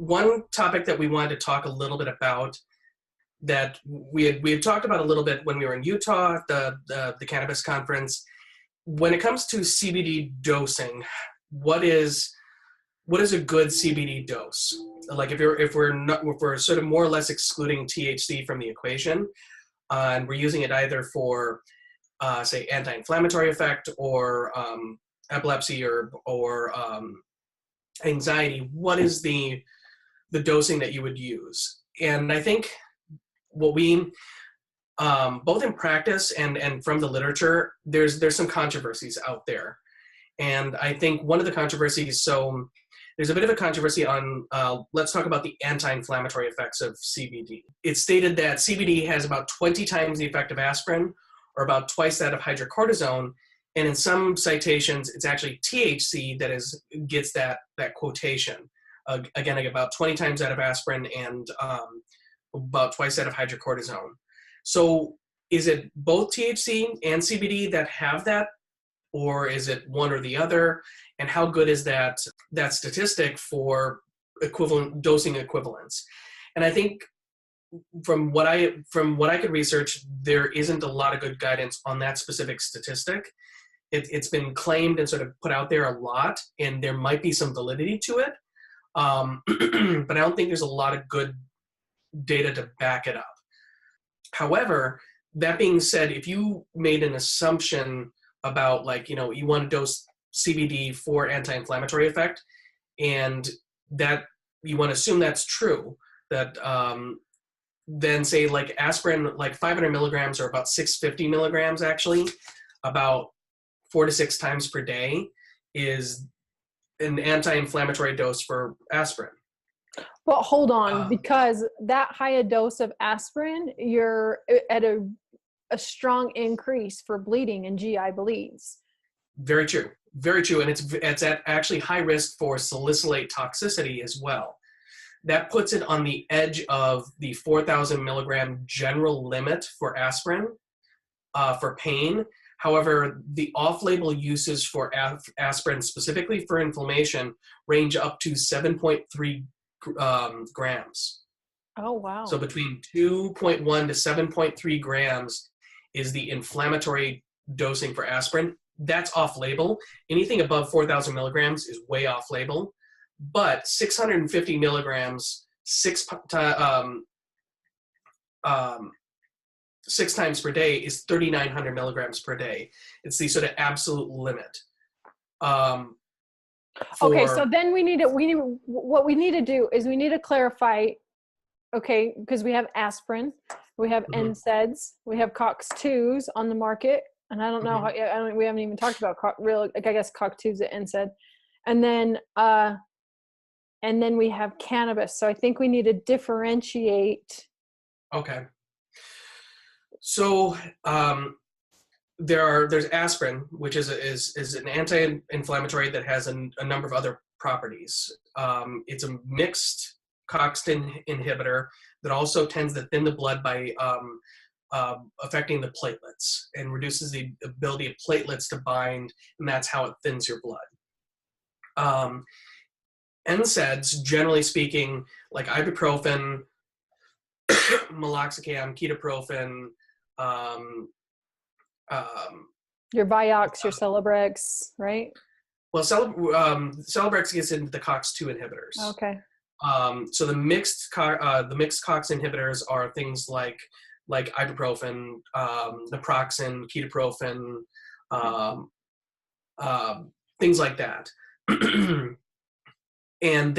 one topic that we wanted to talk a little bit about that we had talked about a little bit when we were in Utah at the cannabis conference. When it comes to CBD dosing, what is a good CBD dose? Like if we're sort of more or less excluding THC from the equation, and we're using it either for say anti-inflammatory effect or epilepsy or anxiety, what is the dosing that you would use? And I think what we both in practice and from the literature, there's some controversies out there. And I think one of the controversies, so there's a bit of a controversy on, let's talk about the anti-inflammatory effects of CBD. It's stated that CBD has about 20 times the effect of aspirin, or about twice that of hydrocortisone. And in some citations, it's actually THC that gets that quotation. Again, about 20 times that of aspirin and about twice that of hydrocortisone. So is it both THC and CBD that have that, or is it one or the other? And how good is that statistic for equivalent dosing equivalence? And I think from what I could research, there isn't a lot of good guidance on that specific statistic. It's been claimed and sort of put out there a lot, and there might be some validity to it, but I don't think there's a lot of good data to back it up. However, that being said, if you made an assumption about, like, you want to dose CBD for anti-inflammatory effect, and that you want to assume that's true, that then say like aspirin, like 500 milligrams or about 650 milligrams actually, about 4 to 6 times per day is an anti-inflammatory dose for aspirin. Well, hold on, because that high a dose of aspirin, you're at a strong increase for bleeding and GI bleeds. Very true. Very true. And it's at actually high risk for salicylate toxicity as well. That puts it on the edge of the 4,000 milligram general limit for aspirin for pain. However, the off-label uses for aspirin specifically for inflammation range up to 7.3 grams. Oh, wow. So between 2.1 to 7.3 grams is the inflammatory dosing for aspirin. That's off-label. Anything above 4,000 milligrams is way off-label. But 650 milligrams, 6 times per day is 3,900 milligrams per day. It's the sort of absolute limit. Okay, so then what we need to do is we need to clarify, okay, because we have aspirin, we have NSAIDs, we have COX-2s on the market, and I don't know how, we haven't even talked about I guess COX-2s and NSAID, and then we have cannabis. So I think we need to differentiate. Okay. So there's aspirin, which is an anti-inflammatory that has a number of other properties. It's a mixed COX-2 inhibitor that also tends to thin the blood by affecting the platelets and reduces the ability of platelets to bind, and that's how it thins your blood. NSAIDs, generally speaking, like ibuprofen, meloxicam, ketoprofen, your Vioxx, your Celebrex, right? Well, Celebrex gets into the COX-2 inhibitors. Okay. So the mixed COX inhibitors are things like ibuprofen, naproxen, ketoprofen, things like that. And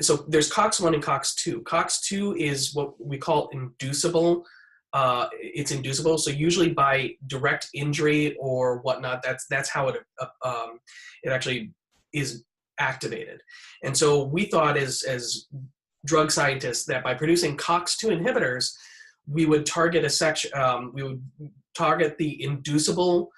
so there's COX-1 and COX-2. COX-2 is what we call inducible. It's inducible, so usually by direct injury or whatnot. That's how it actually is activated. And so we thought as drug scientists that by producing COX-2 inhibitors, we would target the inducible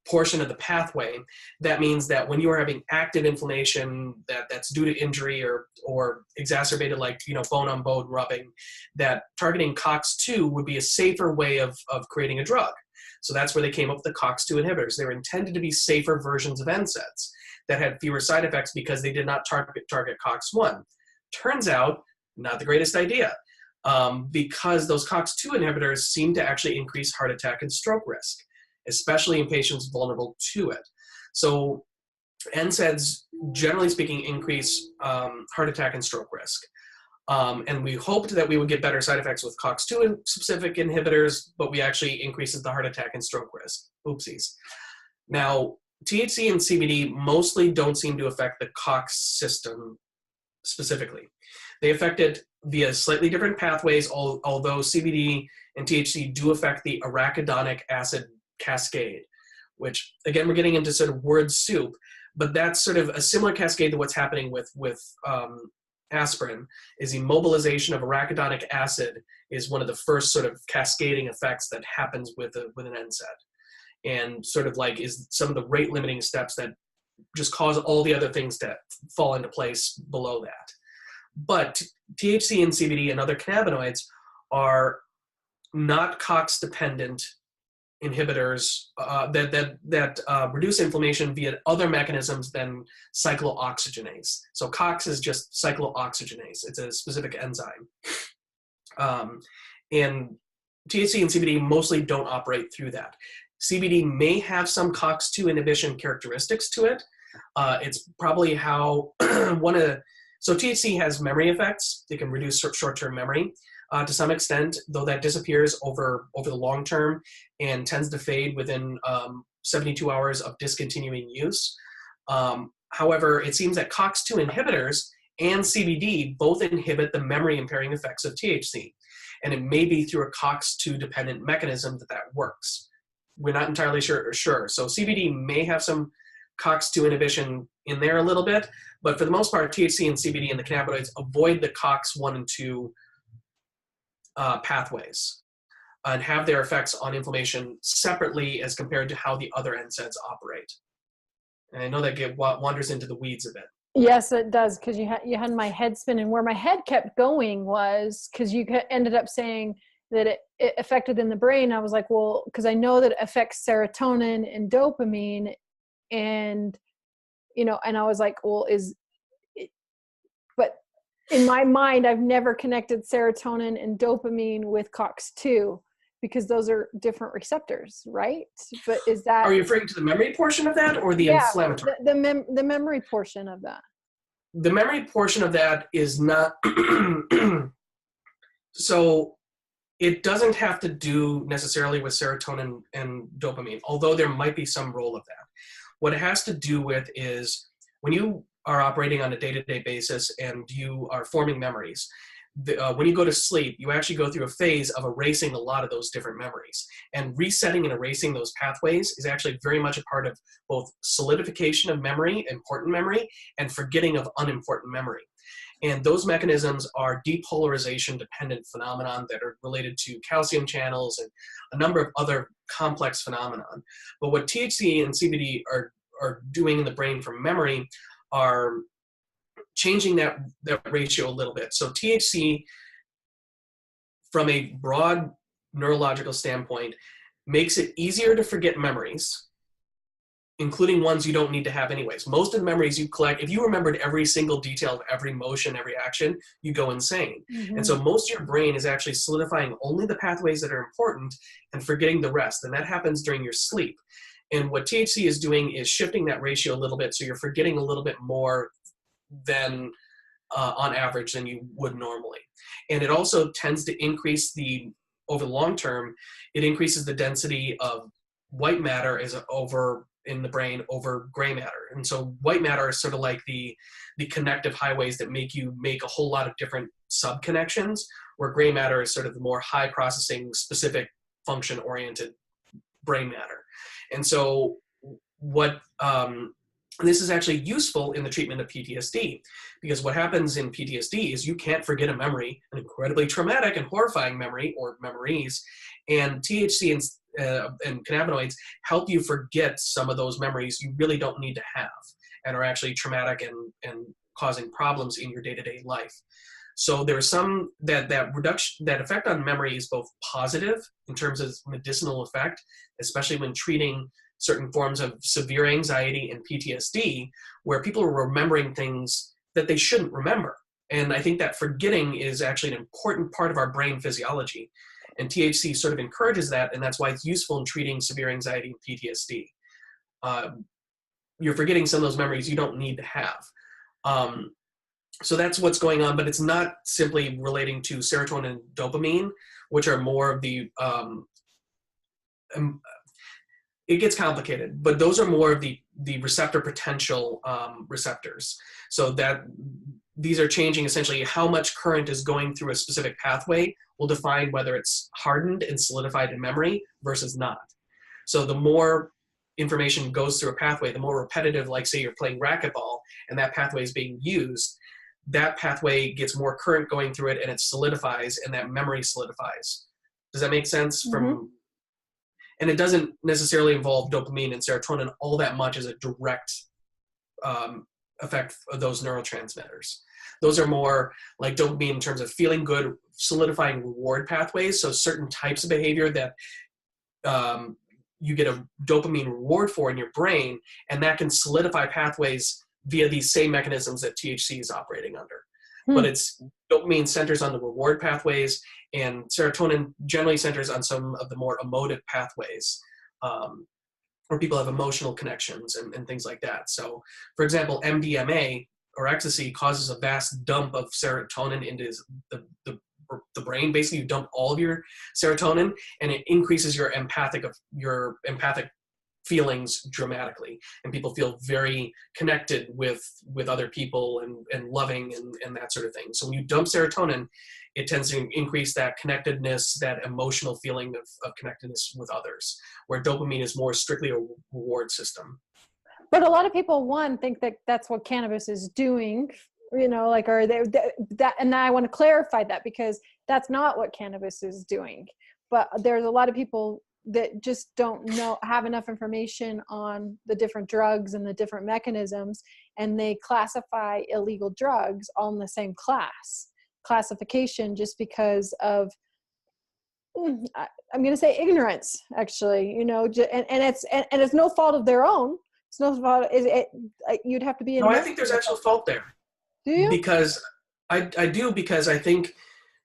portion of the pathway. That means that when you are having active inflammation that's due to injury or exacerbated, like bone on bone rubbing, that targeting COX-2 would be a safer way of creating a drug. So that's where they came up with the COX-2 inhibitors. They were intended to be safer versions of NSAIDs that had fewer side effects because they did not target COX-1. Turns out, not the greatest idea, because those COX-2 inhibitors seem to actually increase heart attack and stroke risk, especially in patients vulnerable to it. So NSAIDs, generally speaking, increase heart attack and stroke risk. And we hoped that we would get better side effects with COX-2 specific inhibitors, but we actually increases the heart attack and stroke risk. Oopsies. Now, THC and CBD mostly don't seem to affect the COX system specifically. They affect it via slightly different pathways, although CBD and THC do affect the arachidonic acid cascade, which, again, we're getting into sort of word soup, but that's sort of a similar cascade to what's happening with aspirin. Is immobilization of arachidonic acid is one of the first sort of cascading effects that happens with an NSAID, and sort of like is some of the rate limiting steps that just cause all the other things to fall into place below that. But THC and CBD and other cannabinoids are not COX-dependent inhibitors that reduce inflammation via other mechanisms than cyclooxygenase. So COX is just cyclooxygenase. It's a specific enzyme. And THC and CBD mostly don't operate through that. CBD may have some COX-2 inhibition characteristics to it. It's probably how so THC has memory effects. It can reduce short-term memory to some extent, though that disappears over the long term and tends to fade within 72 hours of discontinuing use. However, it seems that COX-2 inhibitors and CBD both inhibit the memory impairing effects of THC. And it may be through a COX-2 dependent mechanism that works. We're not entirely sure. So CBD may have some COX-2 inhibition in there a little bit, but for the most part, THC and CBD and the cannabinoids avoid the COX-1 and 2 pathways and have their effects on inflammation separately as compared to how the other NSAIDs operate. And I know that wanders into the weeds a bit. Yes, it does, because you had my head spinning. Where my head kept going was because you ended up saying that it affected in the brain. I was like, well, because I know that it affects serotonin and dopamine, and and I was like, well, but in my mind, I've never connected serotonin and dopamine with COX-2 because those are different receptors, right? But is that... Are you referring to the memory portion of that or the inflammatory? The memory portion of that. The memory portion of that is not... So it doesn't have to do necessarily with serotonin and dopamine, although there might be some role of that. What it has to do with is when you are operating on a day-to-day basis and you are forming memories, when you go to sleep, you actually go through a phase of erasing a lot of those different memories. And resetting and erasing those pathways is actually very much a part of both solidification of memory, important memory, and forgetting of unimportant memory. And those mechanisms are depolarization-dependent phenomenon that are related to calcium channels and a number of other complex phenomenon. But what THC and CBD are doing in the brain for memory are changing that ratio a little bit. So THC, from a broad neurological standpoint, makes it easier to forget memories, including ones you don't need to have anyways. Most of the memories you collect, if you remembered every single detail of every motion, every action, you go insane. Mm-hmm. And so most of your brain is actually solidifying only the pathways that are important and forgetting the rest. And that happens during your sleep. And what THC is doing is shifting that ratio a little bit, so you're forgetting a little bit more than on average than you would normally. And it also tends to increase over the long term, it increases the density of white matter in the brain over gray matter. And so white matter is sort of like the connective highways that make you make a whole lot of different sub-connections, where gray matter is sort of the more high processing, specific function-oriented brain matter. And so this is actually useful in the treatment of PTSD, because what happens in PTSD is you can't forget a memory, an incredibly traumatic and horrifying memory or memories, and THC and cannabinoids help you forget some of those memories you really don't need to have and are actually traumatic and causing problems in your day-to-day life. So there's some that reduction, that effect on memory is both positive in terms of medicinal effect, especially when treating certain forms of severe anxiety and PTSD, where people are remembering things that they shouldn't remember. And I think that forgetting is actually an important part of our brain physiology. And THC sort of encourages that, and that's why it's useful in treating severe anxiety and PTSD. You're forgetting some of those memories you don't need to have. So that's what's going on, but it's not simply relating to serotonin and dopamine, which are more of the, it gets complicated, but those are more of the receptor potential receptors. So that these are changing essentially how much current is going through a specific pathway will define whether it's hardened and solidified in memory versus not. So the more information goes through a pathway, the more repetitive, like say you're playing racquetball and that pathway is being used, that pathway gets more current going through it and it solidifies and that memory solidifies. Does that make sense? Mm-hmm. And it doesn't necessarily involve dopamine and serotonin all that much as a direct effect of those neurotransmitters. Those are more like dopamine in terms of feeling good, solidifying reward pathways. So certain types of behavior that you get a dopamine reward for in your brain, and that can solidify pathways via these same mechanisms that THC is operating under. But it's dopamine centers on the reward pathways, and serotonin generally centers on some of the more emotive pathways, where people have emotional connections and things like that. So, for example, MDMA or ecstasy causes a vast dump of serotonin into the brain. Basically, you dump all of your serotonin, and it increases your empathic feelings dramatically, and people feel very connected with other people and loving and that sort of thing. So when you dump serotonin, it tends to increase that connectedness, that emotional feeling of connectedness with others, where dopamine is more strictly a reward system. But a lot of people, think that that's what cannabis is doing, like, or that, and I want to clarify that, because that's not what cannabis is doing. But there's a lot of people that just don't have enough information on the different drugs and the different mechanisms, and they classify illegal drugs all in the same classification just because of, I'm going to say ignorance, actually, and it's no fault of their own. It's no fault. You'd have to be. No, I think there's actual fault there. Do you? Because I do, because I think,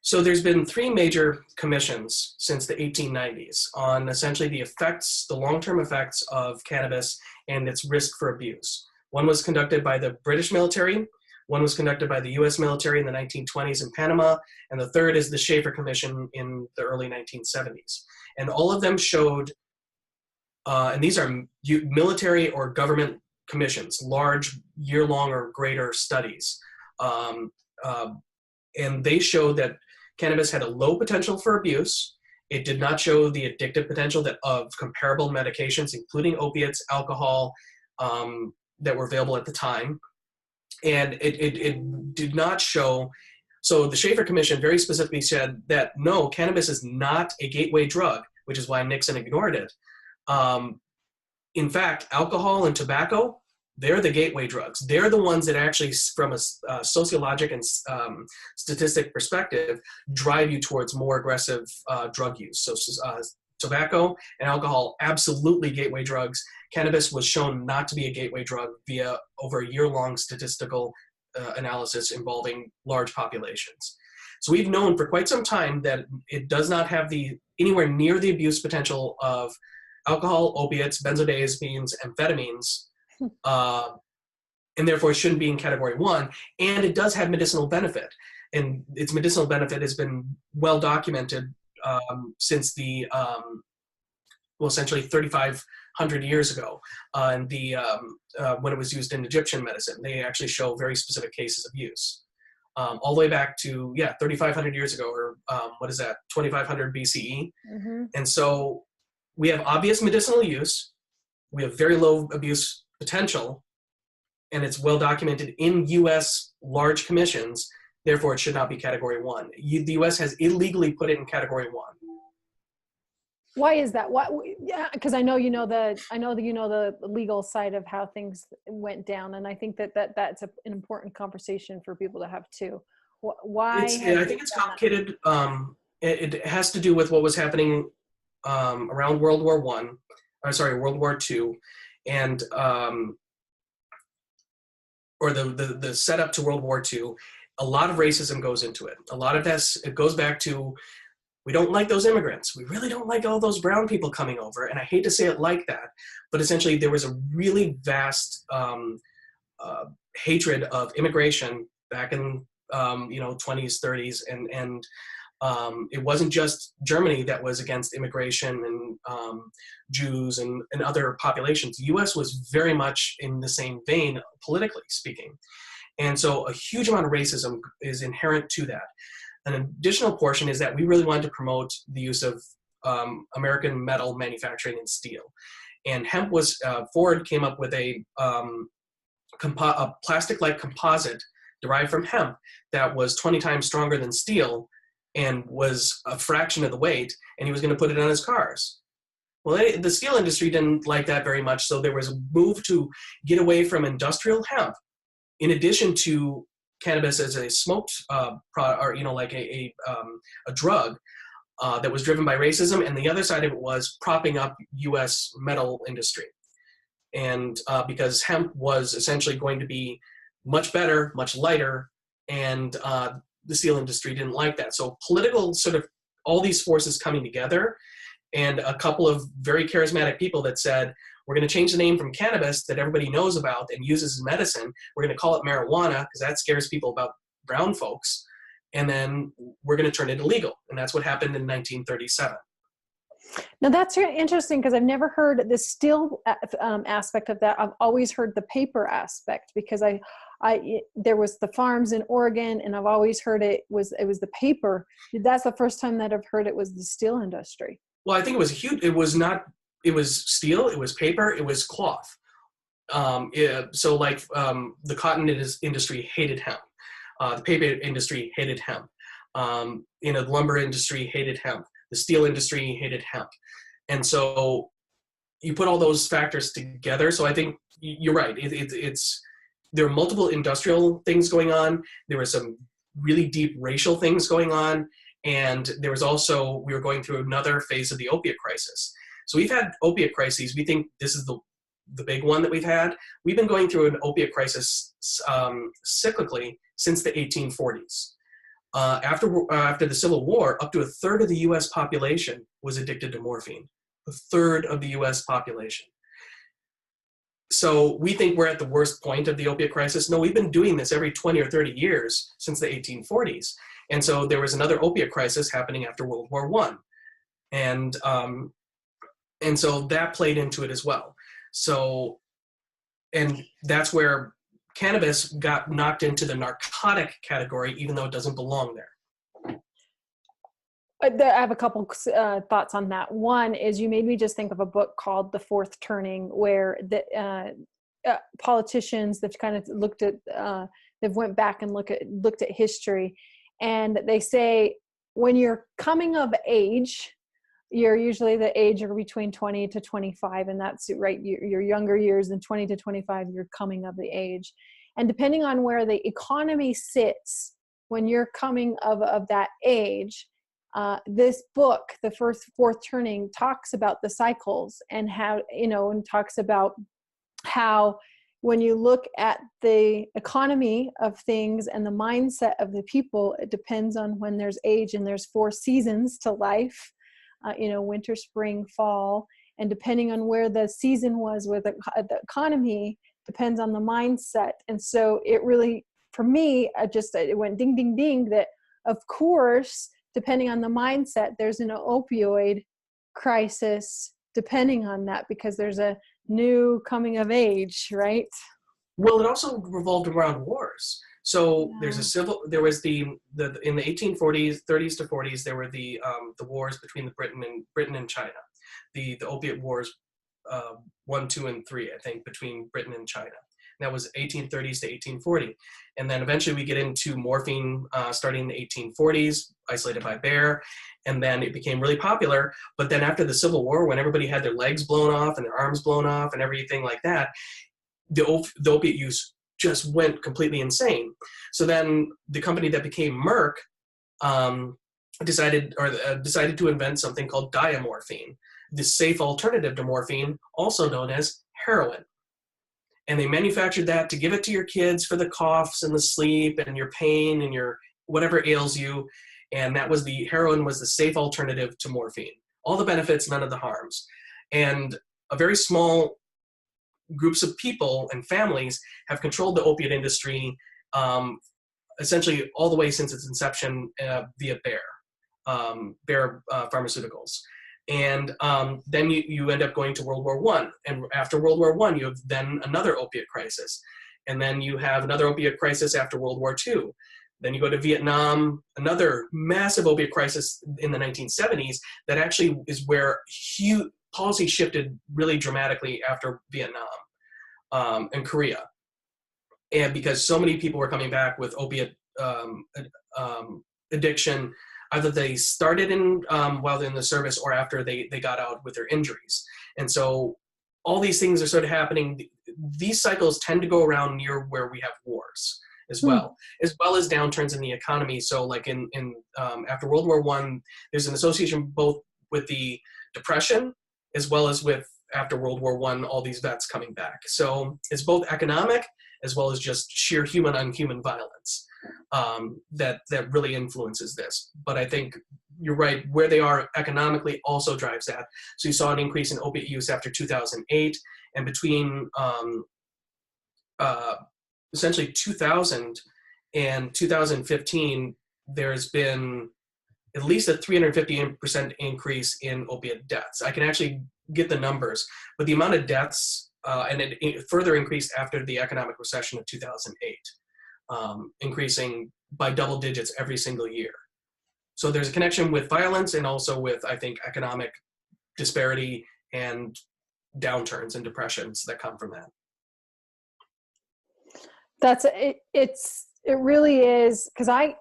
so there's been 3 major commissions since the 1890s on essentially the long-term effects of cannabis and its risk for abuse. One was conducted by the British military, one was conducted by the US military in the 1920s in Panama, and the third is the Schaefer Commission in the early 1970s. And all of them showed, and these are military or government commissions, large year-long or greater studies. And they showed that cannabis had a low potential for abuse. It did not show the addictive potential of comparable medications, including opiates, alcohol, that were available at the time. And it did not show, so the Schaefer Commission very specifically said that no, cannabis is not a gateway drug, which is why Nixon ignored it. In fact, alcohol and tobacco, they're the gateway drugs. They're the ones that actually, from a sociologic and statistic perspective, drive you towards more aggressive drug use. So tobacco and alcohol, absolutely gateway drugs. Cannabis was shown not to be a gateway drug via over a year-long statistical analysis involving large populations. So we've known for quite some time that it does not have anywhere near the abuse potential of alcohol, opiates, benzodiazepines, amphetamines, and therefore it shouldn't be in category 1. And it does have medicinal benefit, and its medicinal benefit has been well documented since the essentially 3,500 years ago, and when it was used in Egyptian medicine. They actually show very specific cases of use, all the way back to 3,500 years ago, or 2,500 BCE. Mm-hmm. And so we have obvious medicinal use, we have very low abuse potential, and it's well documented in U.S. large commissions. Therefore, it should not be category 1. The U.S. has illegally put it in category 1. Why is that? Because I know the legal side of how things went down, and I think that's an important conversation for people to have too. Why I think it's complicated. It has to do with what was happening around World War II, and or the setup to World War II. A lot of racism goes into it. A lot of it goes back to, we don't like those immigrants. We really don't like all those brown people coming over. And I hate to say it like that, but essentially there was a really vast hatred of immigration back in 20s, 30s, and it wasn't just Germany that was against immigration and Jews and other populations. The U.S. was very much in the same vein, politically speaking. And so a huge amount of racism is inherent to that. An additional portion is that we really wanted to promote the use of American metal manufacturing and steel. And hemp was, Ford came up with a plastic-like composite derived from hemp that was 20 times stronger than steel and was a fraction of the weight, and he was going to put it on his cars. Well, the steel industry didn't like that very much, so there was a move to get away from industrial hemp, in addition to cannabis as a smoked like a drug that was driven by racism, and the other side of it was propping up U.S. metal industry. And because hemp was essentially going to be much better, much lighter, and the steel industry didn't like that. So political sort of all these forces coming together, and a couple of very charismatic people that said, we're going to change the name from cannabis that everybody knows about and uses as medicine. We're going to call it marijuana because that scares people about brown folks. And then we're going to turn it illegal. And that's what happened in 1937. Now that's really interesting because I've never heard the still aspect of that. I've always heard the paper aspect because there was the farms in Oregon, and I've always heard it was the paper. That's the first time that I've heard it was the steel industry. Well, I think it was huge. It was not. It was steel. It was paper. It was cloth. The cotton industry hated hemp. The paper industry hated hemp. The lumber industry hated hemp. The steel industry hated hemp. And so you put all those factors together. So I think you're right. There are multiple industrial things going on. There were some really deep racial things going on. And there was also, we were going through another phase of the opiate crisis. So we've had opiate crises. We think this is the big one that we've had. We've been going through an opiate crisis cyclically since the 1840s. After the Civil War, up to a third of the U.S. population was addicted to morphine. A third of the U.S. population. So we think we're at the worst point of the opiate crisis. No, we've been doing this every 20 or 30 years since the 1840s. And so there was another opiate crisis happening after World War I. And so that played into it as well. So, and that's where cannabis got knocked into the narcotic category, even though it doesn't belong there. I have a couple thoughts on that. One is you made me just think of a book called The Fourth Turning, where the politicians that kind of looked at, they've went back and looked at history, and they say when you're coming of age, you're usually the age are between 20 to 25, and that's right. Your younger years, than 20 to 25, you're coming of the age, and depending on where the economy sits when you're coming of that age. This book, The Fourth Turning, talks about the cycles and how, and talks about how when you look at the economy of things and the mindset of the people, it depends on when there's age, and there's 4 seasons to life, winter, spring, fall. And depending on where the season was with the economy depends on the mindset. And so it really, for me, it went ding, ding, ding, that of course, depending on the mindset, there's an opioid crisis depending on that, because there's a new coming of age, right? Well, it also revolved around wars. So there was in the 1840s, 30s to 40s, there were the wars between Britain and China, the opiate wars, 1, 2, and 3, I think, between Britain and China. And that was 1830s to 1840. And then eventually we get into morphine starting in the 1840s, isolated by Bayer, and then it became really popular. But then after the Civil War, when everybody had their legs blown off and their arms blown off and everything like that, the opiate use just went completely insane. So then the company that became Merck decided to invent something called diamorphine, the safe alternative to morphine, also known as heroin. And they manufactured that to give it to your kids for the coughs and the sleep and your pain and your whatever ails you. And that was heroin was the safe alternative to morphine. All the benefits, none of the harms. And a very small groups of people and families have controlled the opiate industry essentially all the way since its inception via Bayer Pharmaceuticals. And then you end up going to World War I. And after World War I, you have then another opiate crisis. And then you have another opiate crisis after World War II. Then you go to Vietnam, another massive opiate crisis in the 1970s that actually is where huge policy shifted really dramatically after Vietnam and Korea. And because so many people were coming back with opiate addiction, either they started while they're in the service or after they got out with their injuries. And so all these things are sort of happening. These cycles tend to go around near where we have wars as well as downturns in the economy. So like in after World War I, there's an association both with the Depression as well as with after World War I, all these vets coming back. So it's both economic as well as just sheer human on human violence that really influences this. But I think you're right, where they are economically also drives that. So you saw an increase in opiate use after 2008, and between essentially 2000 and 2015, there's been at least a 350% increase in opiate deaths. I can actually get the numbers, but the amount of deaths, and it further increased after the economic recession of 2008, increasing by double digits every single year. So there's a connection with violence and also with, I think, economic disparity and downturns and depressions that come from that. It really is, because I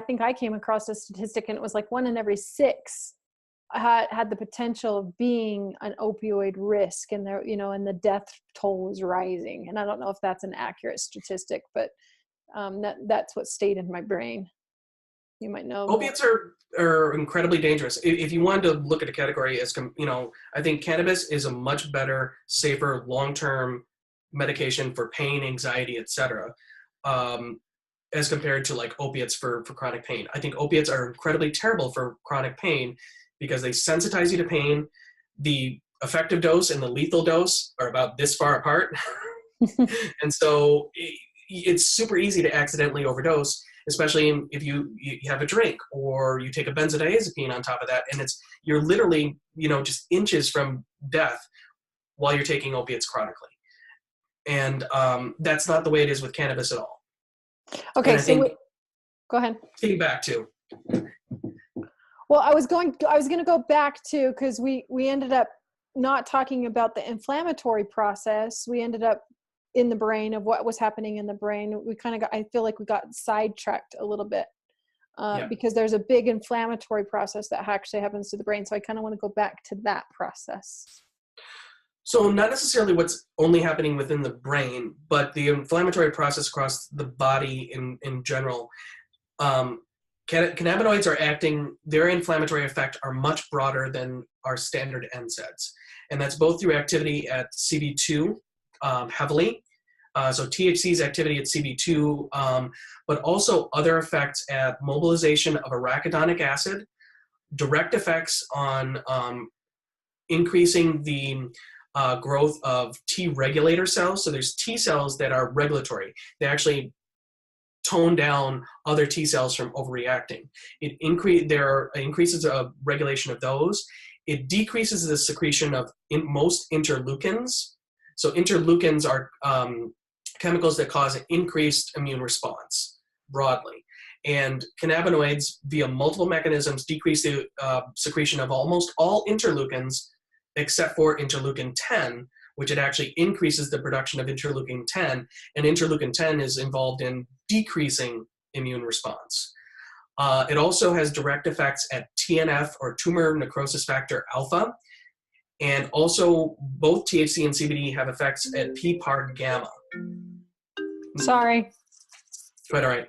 think I came across a statistic and it was like 1 in every 6 had the potential of being an opioid risk, and there, and the death toll was rising. And I don't know if that's an accurate statistic, but that's what stayed in my brain. You might know. Opiates are incredibly dangerous. If you wanted to look at a category as, I think cannabis is a much better, safer, long-term medication for pain, anxiety, etc., as compared to like opiates for chronic pain. I think opiates are incredibly terrible for chronic pain because they sensitize you to pain. The effective dose and the lethal dose are about this far apart. And so it's super easy to accidentally overdose, especially if you have a drink or you take a benzodiazepine on top of that, and you're literally, just inches from death while you're taking opiates chronically. And that's not the way it is with cannabis at all. Okay, so go ahead. Getting back to. Well, I was going to go back to, because we ended up not talking about the inflammatory process. We ended up in the brain of what was happening in the brain. We kind of I feel like we got sidetracked a little bit because there's a big inflammatory process that actually happens to the brain. So I kind of want to go back to that process. So not necessarily what's only happening within the brain, but the inflammatory process across the body in general. Cannabinoids are acting, their inflammatory effect are much broader than our standard NSAIDs. And that's both through activity at CB2 heavily. So THC's activity at CB2, but also other effects at mobilization of arachidonic acid, direct effects on increasing the growth of T regulator cells. So there's T cells that are regulatory. They actually tone down other T cells from overreacting. There are increases of regulation of those. It decreases the secretion of most interleukins. So interleukins are chemicals that cause an increased immune response broadly. And cannabinoids, via multiple mechanisms, decrease the secretion of almost all interleukins except for interleukin 10, which it actually increases the production of interleukin 10, and interleukin 10 is involved in decreasing immune response. It also has direct effects at TNF, or tumor necrosis factor alpha, and also both THC and CBD have effects at PPAR gamma. Sorry. Quite all right.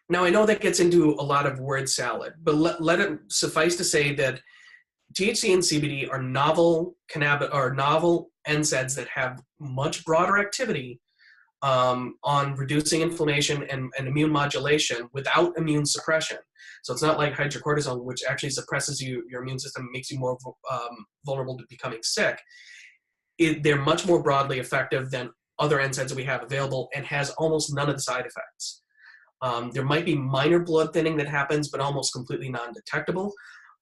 Now I know that gets into a lot of word salad, but let it suffice to say that THC and CBD are novel NSAIDs that have much broader activity on reducing inflammation and immune modulation without immune suppression. So it's not like hydrocortisone, which actually suppresses your immune system, makes you more vulnerable to becoming sick. They're much more broadly effective than other NSAIDs that we have available and has almost none of the side effects. There might be minor blood thinning that happens, but almost completely non-detectable.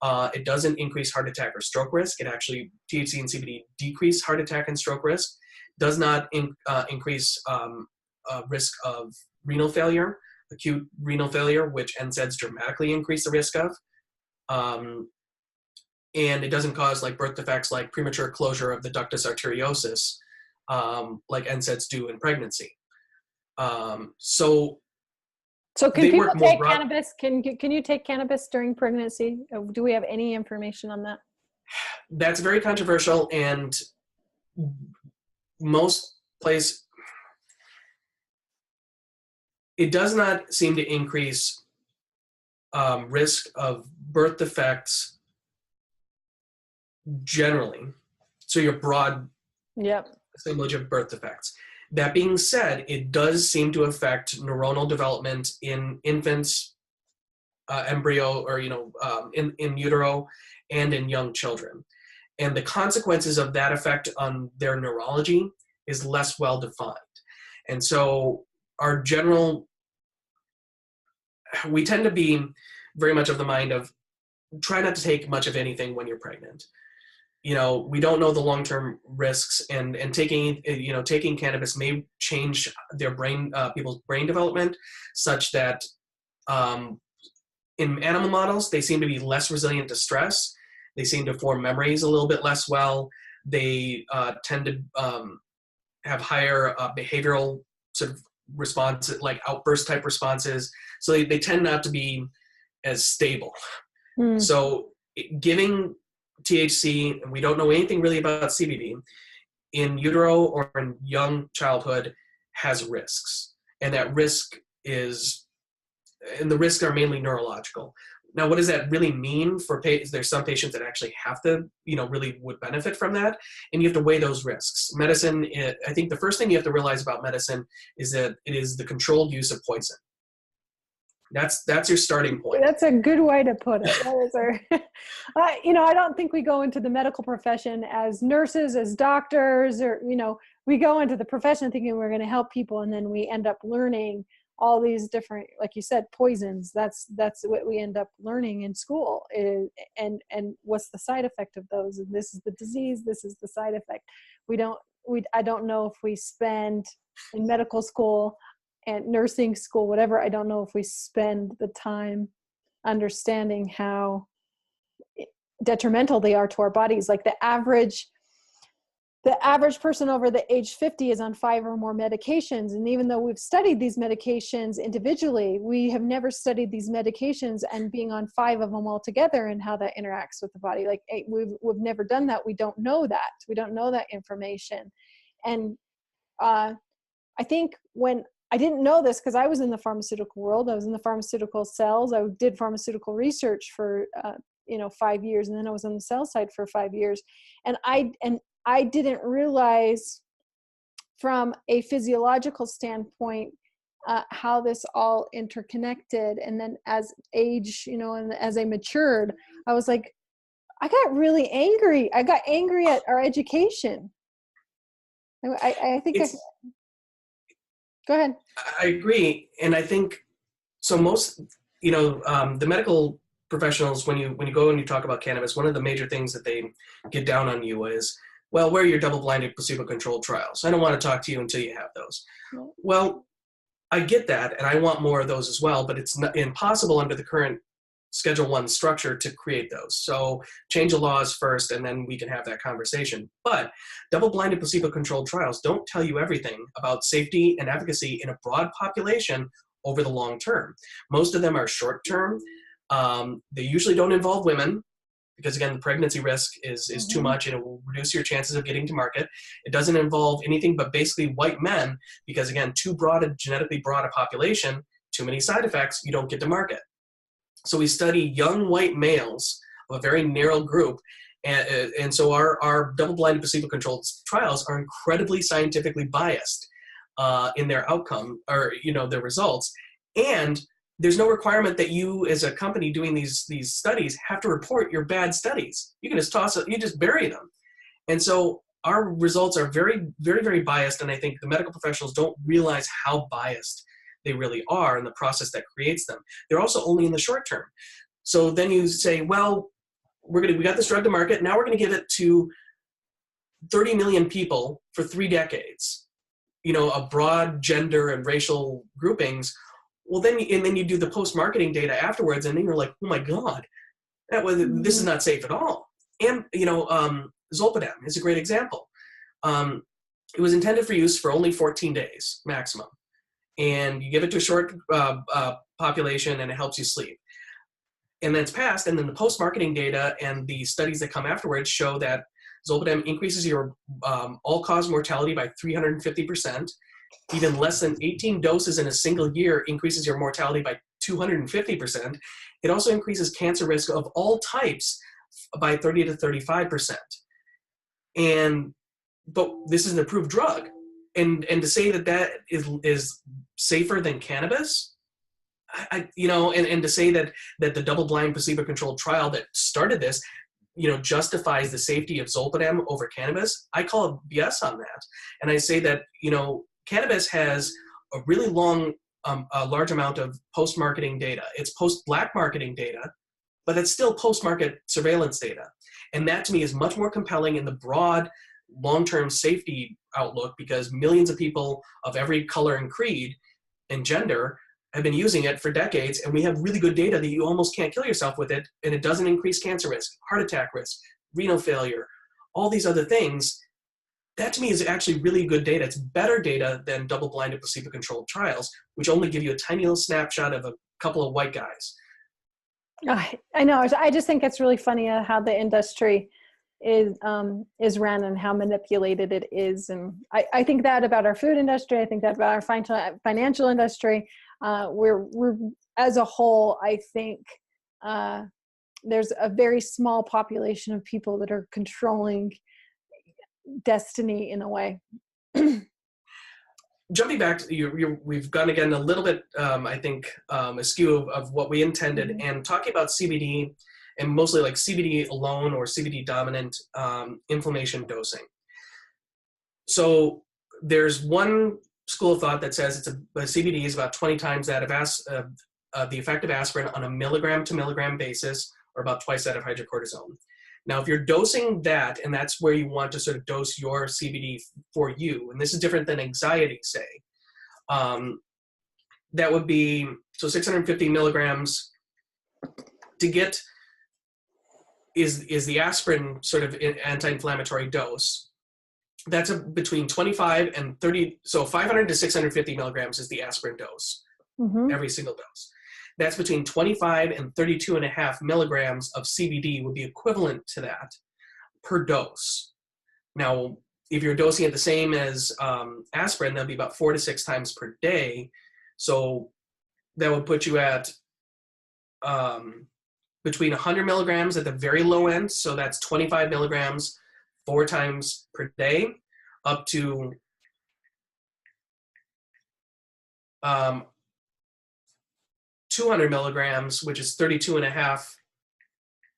It doesn't increase heart attack or stroke risk. It actually, THC and CBD decrease heart attack and stroke risk. Does not increase risk of renal failure, acute renal failure, which NSAIDs dramatically increase the risk of. And it doesn't cause like birth defects like premature closure of the ductus arteriosus, like NSAIDs do in pregnancy. So can people take cannabis? Can you take cannabis during pregnancy? Do we have any information on that? That's very controversial, and most places, it does not seem to increase risk of birth defects generally. So your broad assemblage of birth defects. That being said, it does seem to affect neuronal development in infants, embryo, or in utero, and in young children. And the consequences of that effect on their neurology is less well defined. And so we tend to be very much of the mind of try not to take much of anything when you're pregnant. We don't know the long-term risks, and taking cannabis may change their people's brain development such that in animal models, they seem to be less resilient to stress. They seem to form memories a little bit less well. They tend to have higher behavioral sort of responses, like outburst type responses. So they tend not to be as stable. So giving THC, and we don't know anything really about CBD, in utero or in young childhood has risks. And the risks are mainly neurological. Now, what does that really mean for patients? There's some patients that actually have to, really would benefit from that. And you have to weigh those risks. Medicine, I think the first thing you have to realize about medicine is that it is the controlled use of poison. That's your starting point. That's a good way to put it. That is I don't think we go into the medical profession as nurses, as doctors, or, we go into the profession thinking we're going to help people. And then we end up learning all these different, like you said, poisons. That's what we end up learning in school, and what's the side effect of those. And this is the disease. This is the side effect. I don't know if we spend in medical school and nursing school, whatever, I don't know if we spend the time understanding how detrimental they are to our bodies. Like the average person over the age 50 is on 5 or more medications. And even though we've studied these medications individually, we have never studied these medications and being on 5 of them all together and how that interacts with the body. Like we've never done that. We don't know that. We don't know that information. And I think when I didn't know this, because I was in the pharmaceutical world, I was in the pharmaceutical cells. I did pharmaceutical research for 5 years, and then I was on the cell side for 5 years. And I didn't realize from a physiological standpoint how this all interconnected. And then as age, and as I matured, I was like, I got really angry. I got angry at our education. I think go ahead. I agree. And I think, so most, the medical professionals, when you go and you talk about cannabis, one of the major things that they get down on you is, well, where are your double-blinded placebo-controlled trials? I don't want to talk to you until you have those. No. Well, I get that, and I want more of those as well, but it's not impossible under the current Schedule I structure to create those. So change the laws first, and then we can have that conversation. But double-blinded placebo-controlled trials don't tell you everything about safety and efficacy in a broad population over the long term. Most of them are short term. They usually don't involve women, because again, the pregnancy risk is too much and it will reduce your chances of getting to market. It doesn't involve anything but basically white men, because again, too broad a genetically broad a population, too many side effects, you don't get to market. So we study young white males of a very narrow group. And so our double-blind placebo-controlled trials are incredibly scientifically biased in their outcome, or their results. And there's no requirement that you, as a company doing these studies, have to report your bad studies. You can just toss it, you just bury them. And so our results are very, very, very biased. And I think the medical professionals don't realize how biased they really are in the process that creates them. They're also only in the short term. So then you say, well, we got this drug to market. Now we're going to give it to 30 million people for 3 decades, a broad gender and racial groupings. Well, then you do the post-marketing data afterwards, and then you're like, oh my God, this is not safe at all. And, Zolpidem is a great example. It was intended for use for only 14 days maximum. And you give it to a short population and it helps you sleep. And then it's passed, and then the post-marketing data and the studies that come afterwards show that Zolpidem increases your all-cause mortality by 350%. Even less than 18 doses in a single year increases your mortality by 250%. It also increases cancer risk of all types by 30 to 35%. But this is an approved drug. And to say that is safer than cannabis, and to say that the double-blind placebo-controlled trial that started this, justifies the safety of Zolpidem over cannabis, I call it BS on that. And I say that, cannabis has a really a large amount of post-marketing data. It's post-black marketing data, but it's still post-market surveillance data. And that to me is much more compelling in the broad long-term safety outlook, because millions of people of every color and creed and gender have been using it for decades, and we have really good data that you almost can't kill yourself with it, and it doesn't increase cancer risk, heart attack risk, renal failure, all these other things. That to me is actually really good data. It's better data than double-blinded placebo-controlled trials, which only give you a tiny little snapshot of a couple of white guys. I know. I just think it's really funny how the industry is run and how manipulated it is. And I think that about our food industry. I think that about our financial industry. We're as a whole, I think there's a very small population of people that are controlling destiny in a way. Jumping back to we've gone again a little bit, I think, askew of what we intended, and talking about CBD, and mostly like CBD alone or CBD dominant inflammation dosing. So there's one school of thought that says CBD is about 20 times that of the effect of aspirin on a milligram to milligram basis, or about twice that of hydrocortisone. Now, if you're dosing that, and that's where you want to sort of dose your CBD for you, and this is different than anxiety, say, that would be, 650 milligrams to get is the aspirin sort of anti-inflammatory dose. That's between 25 and 30, so 500 to 650 milligrams is the aspirin dose, every single dose. That's between 25 and 32.5 milligrams of CBD would be equivalent to that per dose. Now, if you're dosing it the same as aspirin, that'd be about 4 to 6 times per day. So that would put you at between 100 milligrams at the very low end. So that's 25 milligrams 4 times per day, up to 200 milligrams, which is 32.5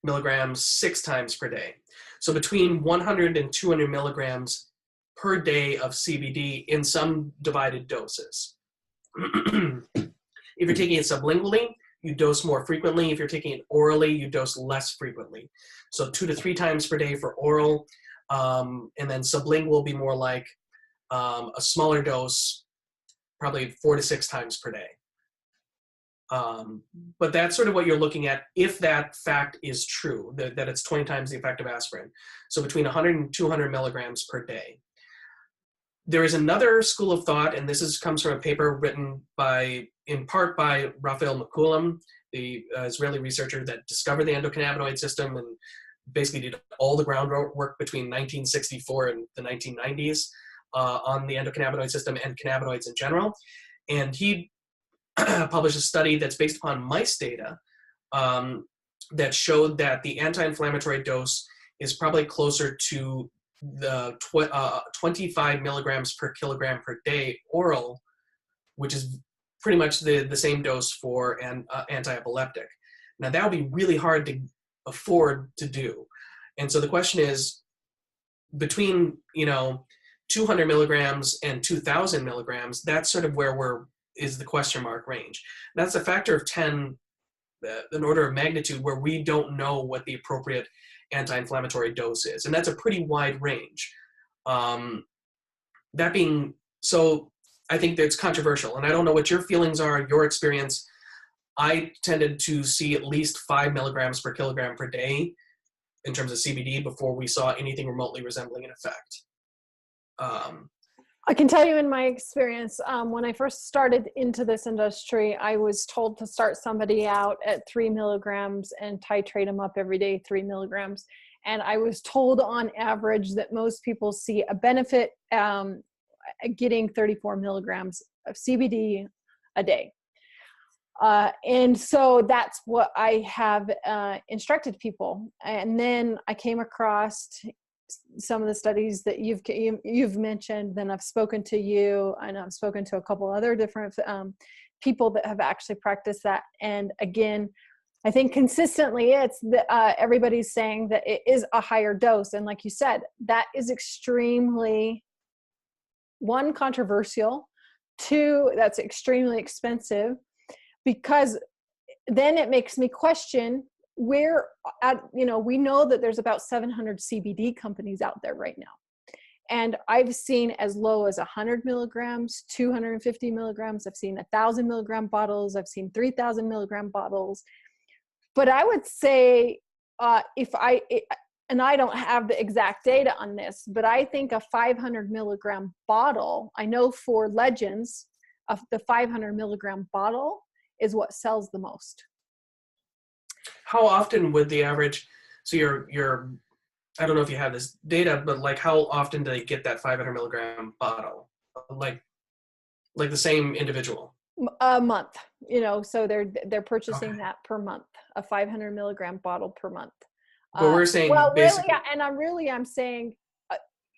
milligrams 6 times per day. So between 100 and 200 milligrams per day of CBD in some divided doses. If you're taking it sublingually, you dose more frequently. If you're taking it orally, you dose less frequently. So 2 to 3 times per day for oral, and then sublingual will be more like a smaller dose, probably 4 to 6 times per day. But that's sort of what you're looking at if that fact is true, that it's 20 times the effect of aspirin. So between 100 and 200 milligrams per day. There is another school of thought, and this comes from a paper written in part by Raphael McCollum, the Israeli researcher that discovered the endocannabinoid system and basically did all the groundwork between 1964 and the 1990s on the endocannabinoid system and cannabinoids in general. And he published a study that's based upon mice data that showed that the anti-inflammatory dose is probably closer to the 25 milligrams per kilogram per day oral, which is pretty much the same dose for an anti-epileptic. Now that would be really hard to afford to do. And so the question is, between 200 milligrams and 2,000 milligrams, that's sort of where is the question mark range. That's a factor of 10, an order of magnitude, where we don't know what the appropriate anti-inflammatory dose is. And that's a pretty wide range. That being so, I think that's controversial. And I don't know what your feelings are, your experience. I tended to see at least 5 milligrams per kilogram per day in terms of CBD before we saw anything remotely resembling an effect. I can tell you in my experience, when I first started into this industry, I was told to start somebody out at 3 milligrams and titrate them up every day, 3 milligrams. And I was told on average that most people see a benefit getting 34 milligrams of CBD a day. And so that's what I have instructed people. And then I came across some of the studies that you've mentioned. Then I've spoken to you, and I've spoken to a couple other different people that have actually practiced that. And again, I think consistently it's everybody's saying that it is a higher dose. And like you said, that is extremely, one, controversial, two, that's extremely expensive, because then it makes me question where, we know that there's about 700 CBD companies out there right now. And I've seen as low as 100 milligrams, 250 milligrams. I've seen 1,000 milligram bottles. I've seen 3,000 milligram bottles. But I would say and I don't have the exact data on this, but I think a 500 milligram bottle, I know for Legends, of the 500 milligram bottle is what sells the most. How often would the average, so you're I don't know if you have this data, but like how often do they get that 500 milligram bottle? Like the same individual? A month, so they're purchasing that per month, a 500 milligram bottle per month. But we're saying basically, really, I'm saying,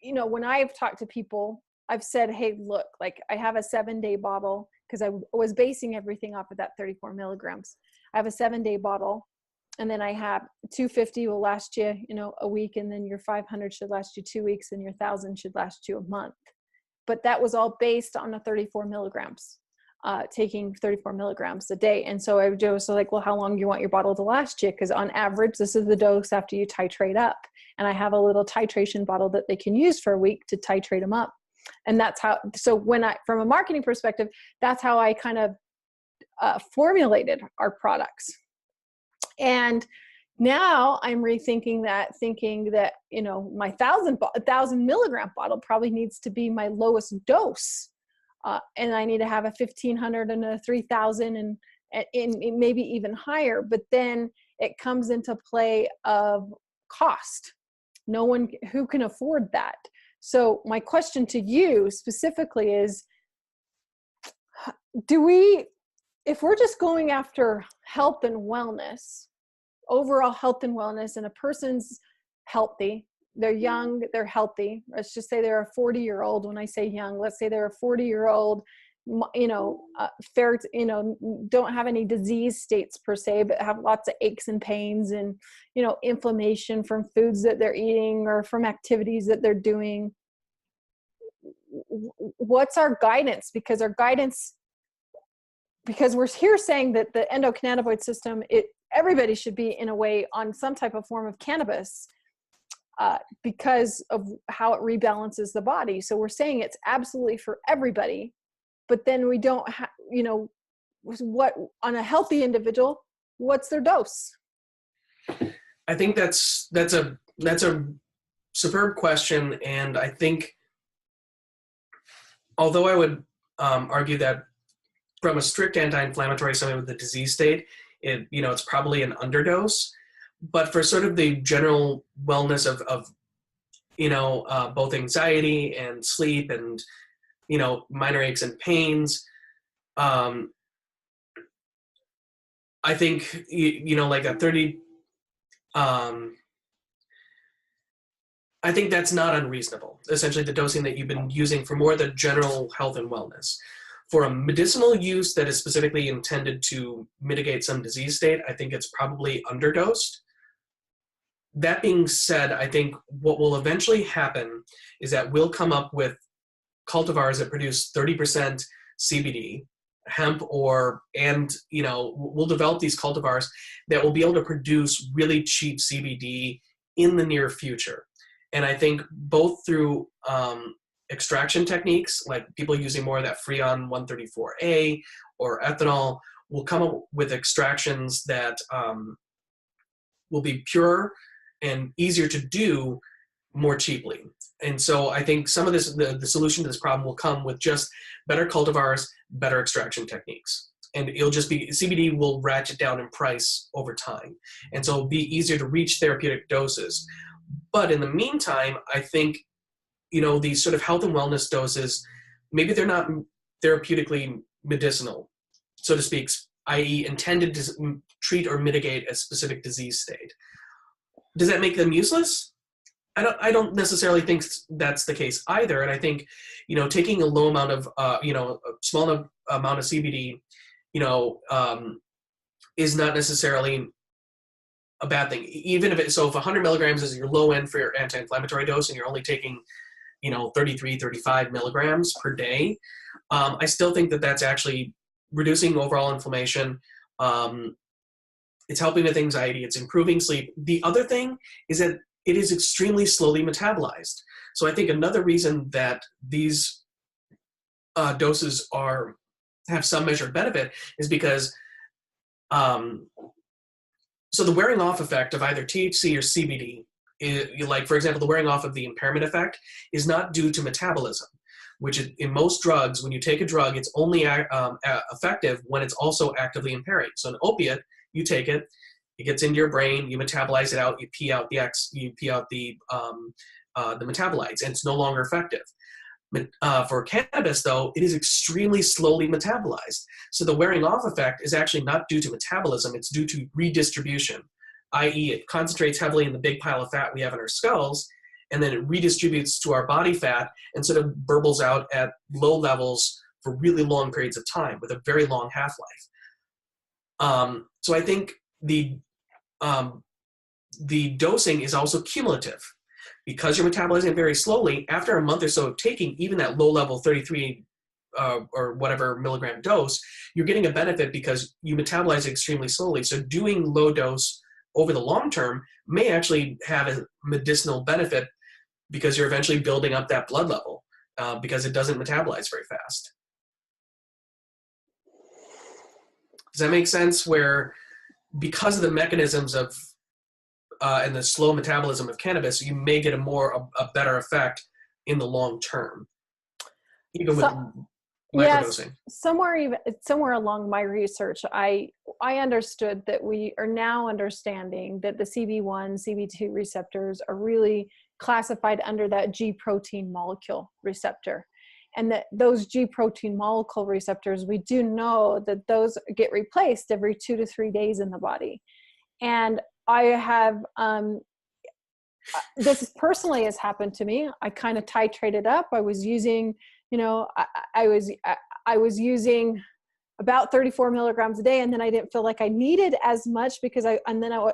when I've talked to people, I've said, hey, look, like I have a 7-day bottle, because I was basing everything off of that 34 milligrams. I have a 7-day bottle, and then I have 250 will last you, a week, and then your 500 should last you 2 weeks, and your 1,000 should last you a month. But that was all based on the 34 milligrams, taking 34 milligrams a day. And so I was like, well, how long do you want your bottle to last you? Because on average, this is the dose after you titrate up. And I have a little titration bottle that they can use for a week to titrate them up. And that's how, so from a marketing perspective, that's how I kind of formulated our products. And now I'm rethinking that, thinking that, my 1,000 milligram bottle probably needs to be my lowest dose. And I need to have a 1,500 and a 3,000 and maybe even higher. But then it comes into play of cost. No one who can afford that. So my question to you specifically is, if we're just going after health and wellness, overall health and wellness, and a person's healthy, they're young, they're healthy. Let's just say they're a 40-year-old. When I say young, let's say they're a 40-year-old, don't have any disease states per se, but have lots of aches and pains and, inflammation from foods that they're eating or from activities that they're doing. What's our guidance? Because we're here saying that the endocannabinoid system, everybody should be in a way on some type of form of cannabis because of how it rebalances the body. So we're saying it's absolutely for everybody, but then we don't have, what on a healthy individual, what's their dose? I think that's a superb question. And I think, although I would argue that from a strict anti-inflammatory, something with the disease state, it's probably an underdose. But for sort of the general wellness of both anxiety and sleep and, minor aches and pains, um, I think, like a 30, um, I think that's not unreasonable. Essentially, the dosing that you've been using for more the general health and wellness. For a medicinal use that is specifically intended to mitigate some disease state, I think it's probably underdosed. That being said, I think what will eventually happen is that we'll come up with cultivars that produce 30% CBD, hemp, we'll develop these cultivars that will be able to produce really cheap CBD in the near future. And I think both through extraction techniques, like people using more of that Freon 134A or ethanol, will come up with extractions that will be pure and easier to do more cheaply. And so I think some of this, the solution to this problem will come with just better cultivars, better extraction techniques. And it'll just be, CBD will ratchet down in price over time. And so it'll be easier to reach therapeutic doses. But in the meantime, I think, these sort of health and wellness doses, maybe they're not therapeutically medicinal, so to speak, i.e. intended to treat or mitigate a specific disease state. Does that make them useless? I don't necessarily think that's the case either. And I think, taking a low amount of, a small amount of CBD, is not necessarily a bad thing. Even if 100 milligrams is your low end for your anti-inflammatory dose and you're only taking, 33, 35 milligrams per day, I still think that that's actually reducing overall inflammation. It's helping with anxiety. It's improving sleep. The other thing is that it is extremely slowly metabolized. So I think another reason that these doses have some measure of benefit is because so the wearing off effect of either THC or CBD, like for example, the wearing off of the impairment effect is not due to metabolism, which in most drugs, when you take a drug, it's only effective when it's also actively impairing. So an opiate, you take it, it gets into your brain, you metabolize it out, you pee out the metabolites, and it's no longer effective. For cannabis, though, it is extremely slowly metabolized. So the wearing off effect is actually not due to metabolism, it's due to redistribution, i.e. it concentrates heavily in the big pile of fat we have in our skulls, and then it redistributes to our body fat and sort of burbles out at low levels for really long periods of time with a very long half-life. So I think the dosing is also cumulative. Because you're metabolizing it very slowly, after a month or so of taking even that low-level 33 or whatever milligram dose, you're getting a benefit because you metabolize it extremely slowly. So doing low dose over the long term may actually have a medicinal benefit because you're eventually building up that blood level because it doesn't metabolize very fast. Does that make sense? Where because of the mechanisms of and the slow metabolism of cannabis, you may get a better effect in the long term, even with microdosing. Yes, somewhere along my research, I understood that we are now understanding that the CB1, CB2 receptors are really classified under that G protein molecule receptor. And that those G protein molecule receptors, we do know that those get replaced every 2 to 3 days in the body. And I have, this personally has happened to me. I kind of titrated up. I was using, I was using about 34 milligrams a day. And then I didn't feel like I needed as much because I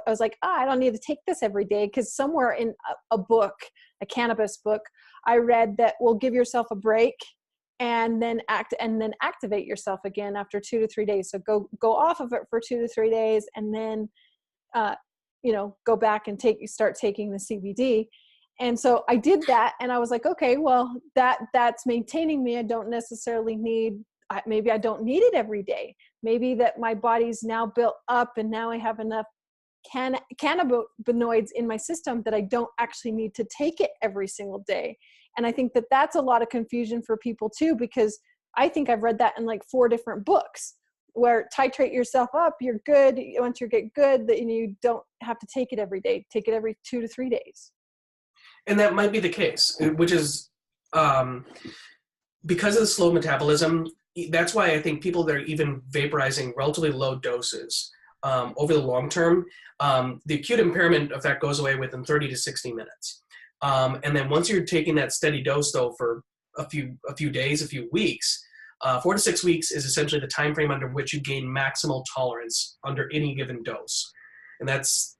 was like, I don't need to take this every day. Cause somewhere in a book, a cannabis book, I read that will give yourself a break and then activate yourself again after 2 to 3 days. So go off of it for 2 to 3 days and then, go back and start taking the CBD. And so I did that and I was like, okay, well that's maintaining me. I don't necessarily maybe I don't need it every day. Maybe that my body's now built up and now I have enough cannabinoids in my system that I don't actually need to take it every single day. And I think that that's a lot of confusion for people too, because I think I've read that in like 4 different books. where titrate yourself up, you're good. Once you get good, then you don't have to take it every day. Take it every 2 to 3 days. And that might be the case, which is because of the slow metabolism. That's why I think people that are even vaporizing relatively low doses over the long term, the acute impairment effect goes away within 30 to 60 minutes. And then once you're taking that steady dose, though, for a few days, a few weeks, 4 to 6 weeks is essentially the time frame under which you gain maximal tolerance under any given dose. And that's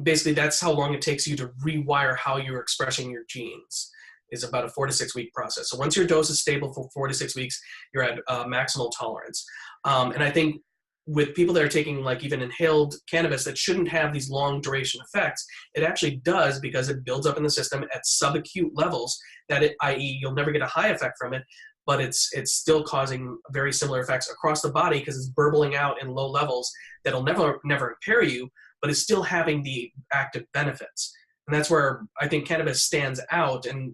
basically that's how long it takes you to rewire how you're expressing your genes, is about a 4 to 6 week process. So once your dose is stable for 4 to 6 weeks, you're at maximal tolerance. And I think with people that are taking like even inhaled cannabis that shouldn't have these long duration effects, it actually does, because it builds up in the system at subacute levels that i.e. you'll never get a high effect from it, but it's still causing very similar effects across the body because it's burbling out in low levels that'll never impair you, but it's still having the active benefits. And that's where I think cannabis stands out. And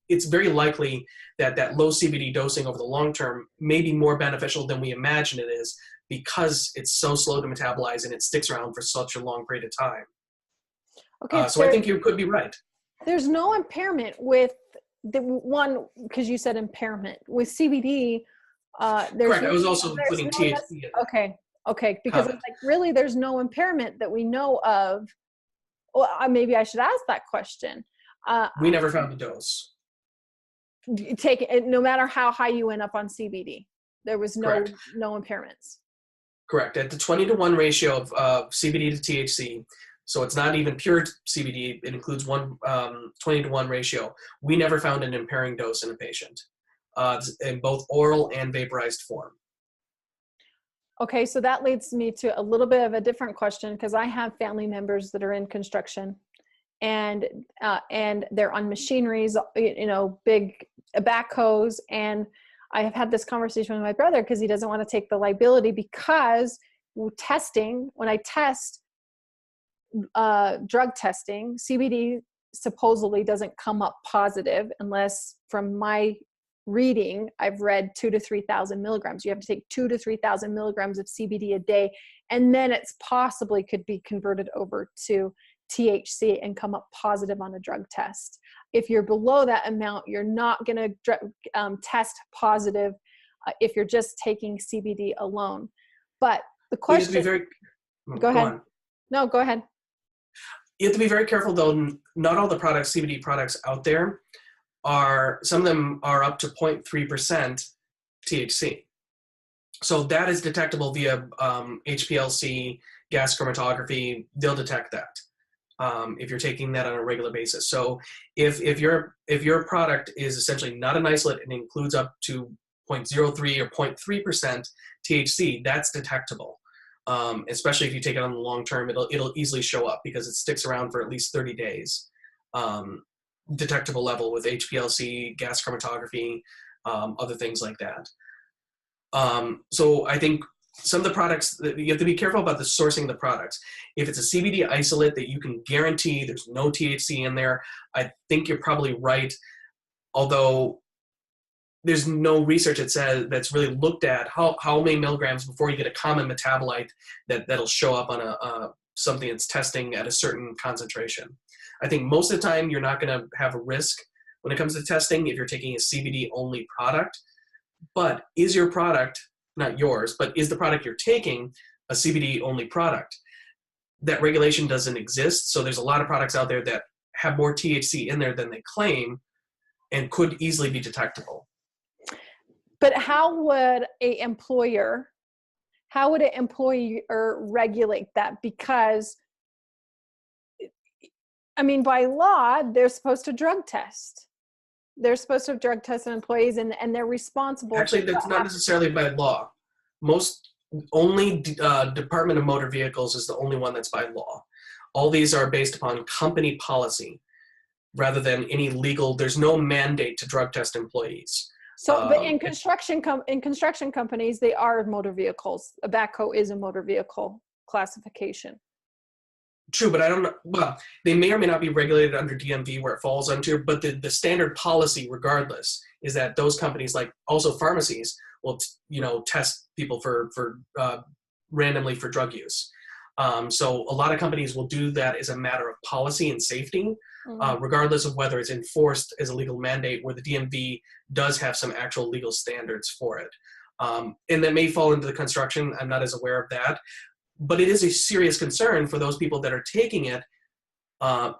it's very likely that that low CBD dosing over the long term may be more beneficial than we imagine it is, because it's so slow to metabolize and it sticks around for such a long period of time. Okay, so I think you could be right. There's no impairment with the one, because you said impairment with CBD. Correct. I was also putting THC in. Okay, because it's like, really, there's no impairment that we know of. Well, maybe I should ask that question. We never found a dose. Take it, no matter how high you went up on CBD, there was no impairments. Correct. At the 20-to-1 ratio of CBD to THC, so it's not even pure CBD, it includes 20-to-1 ratio. We never found an impairing dose in a patient, in both oral and vaporized form. Okay, so that leads me to a little bit of a different question, because I have family members that are in construction, and they're on machineries, big backhoes, and I have had this conversation with my brother because he doesn't want to take the liability, because when I test drug testing, CBD supposedly doesn't come up positive unless, from my reading, I've read 2,000 to 3,000 milligrams. You have to take 2,000 to 3,000 milligrams of CBD a day, and then it's possibly could be converted over to THC and come up positive on a drug test. If you're below that amount, you're not going to test positive if you're just taking CBD alone. But the question, go ahead. No, go ahead. You have to be very careful, though. Not all the CBD products out there some of them are up to 0.3% THC. So that is detectable via HPLC, gas chromatography. They'll detect that if you're taking that on a regular basis. So if your product is essentially not an isolate and includes up to 0.03 or 0.3% THC, that's detectable. Especially if you take it on the long term, it'll easily show up because it sticks around for at least 30 days. Detectable level with HPLC, gas chromatography, other things like that. So I think some of the products, you have to be careful about the sourcing of the products. If it's a CBD isolate that you can guarantee there's no THC in there, I think you're probably right. Although there's no research that says that's really looked at how many milligrams before you get a common metabolite that'll show up on something that's testing at a certain concentration. I think most of the time you're not going to have a risk when it comes to testing if you're taking a CBD only product. But is your product, not yours, but is the product you're taking a CBD only product? That regulation doesn't exist. So there's a lot of products out there that have more THC in there than they claim and could easily be detectable. But how would an employer regulate that? Because, I mean, by law, they're supposed to drug test. They're supposed to drug test employees, and they're responsible. Actually, that's not necessarily by law. Only Department of Motor Vehicles is the only one that's by law. All these are based upon company policy rather than any legal. There's no mandate to drug test employees. So, but in construction companies, they are motor vehicles. A backhoe is a motor vehicle classification. True, but I don't know. Well, they may or may not be regulated under DMV where it falls under, but the standard policy, regardless, is that those companies, like also pharmacies, will test people for randomly for drug use. So a lot of companies will do that as a matter of policy and safety, regardless of whether it's enforced as a legal mandate, where the DMV does have some actual legal standards for it. And that may fall into the construction. I'm not as aware of that. But it is a serious concern for those people that are taking it,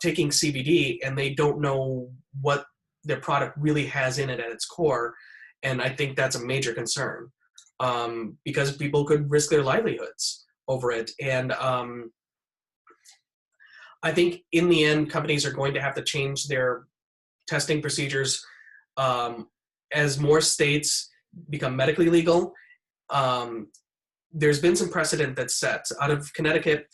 taking CBD, and they don't know what their product really has in it at its core. And I think that's a major concern, because people could risk their livelihoods over it. And I think in the end, companies are going to have to change their testing procedures as more states become medically legal. There's been some precedent that's set out of Connecticut.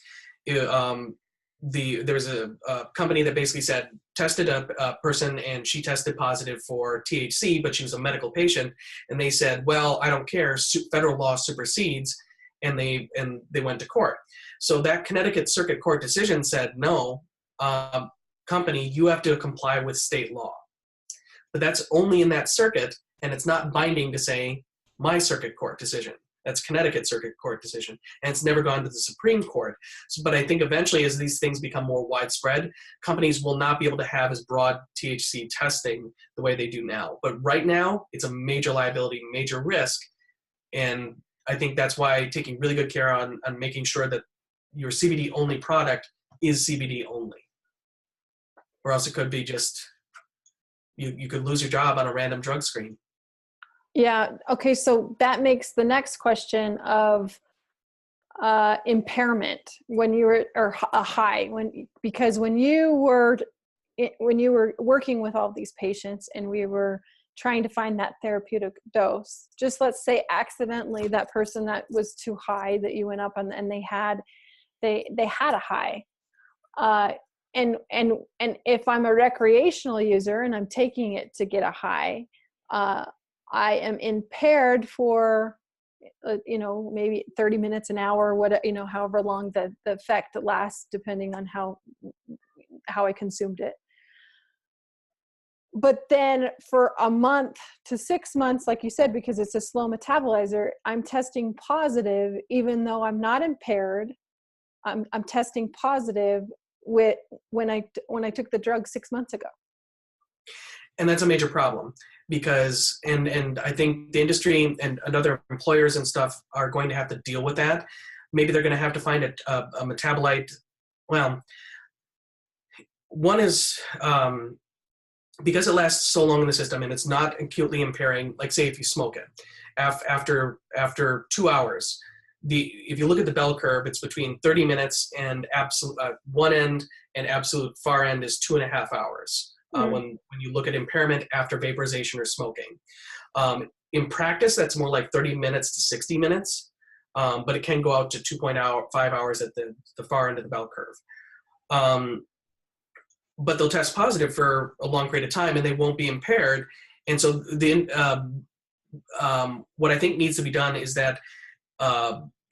There's a company that basically said, tested a person and she tested positive for THC, but she was a medical patient. And they said, well, I don't care, federal law supersedes. And they went to court. So that Connecticut Circuit Court decision said, no, company, you have to comply with state law. But that's only in that circuit, and it's not binding to say my circuit court decision. That's Connecticut Circuit Court decision, and it's never gone to the Supreme Court. But I think eventually, as these things become more widespread, companies will not be able to have as broad THC testing the way they do now. But right now, it's a major liability, major risk, and I think that's why taking really good care on making sure that your CBD-only product is CBD only. Or else it could be just, you could lose your job on a random drug screen. Yeah. Okay. So that makes the next question of impairment when you were, or a high, because when you were working with all these patients and we were trying to find that therapeutic dose, just let's say accidentally that person that was too high that you went up on, and they had a high, and if I'm a recreational user and I'm taking it to get a high, I am impaired for, maybe 30 minutes, an hour, however long the effect lasts, depending on how I consumed it. But then for a month to 6 months, like you said, because it's a slow metabolizer, I'm testing positive, even though I'm not impaired. I'm testing positive when I took the drug 6 months ago. And that's a major problem, because, and I think the industry and other employers and stuff are going to have to deal with that. Maybe they're going to have to find a metabolite. Well, one is, because it lasts so long in the system and it's not acutely impairing, like say if you smoke it, after 2 hours, if you look at the bell curve, it's between 30 minutes and absolute one end, and absolute far end is 2.5 hours. When you look at impairment after vaporization or smoking. In practice, that's more like 30 minutes to 60 minutes, but it can go out to 2.5 hours at the far end of the bell curve. But they'll test positive for a long period of time and they won't be impaired. And so what I think needs to be done is that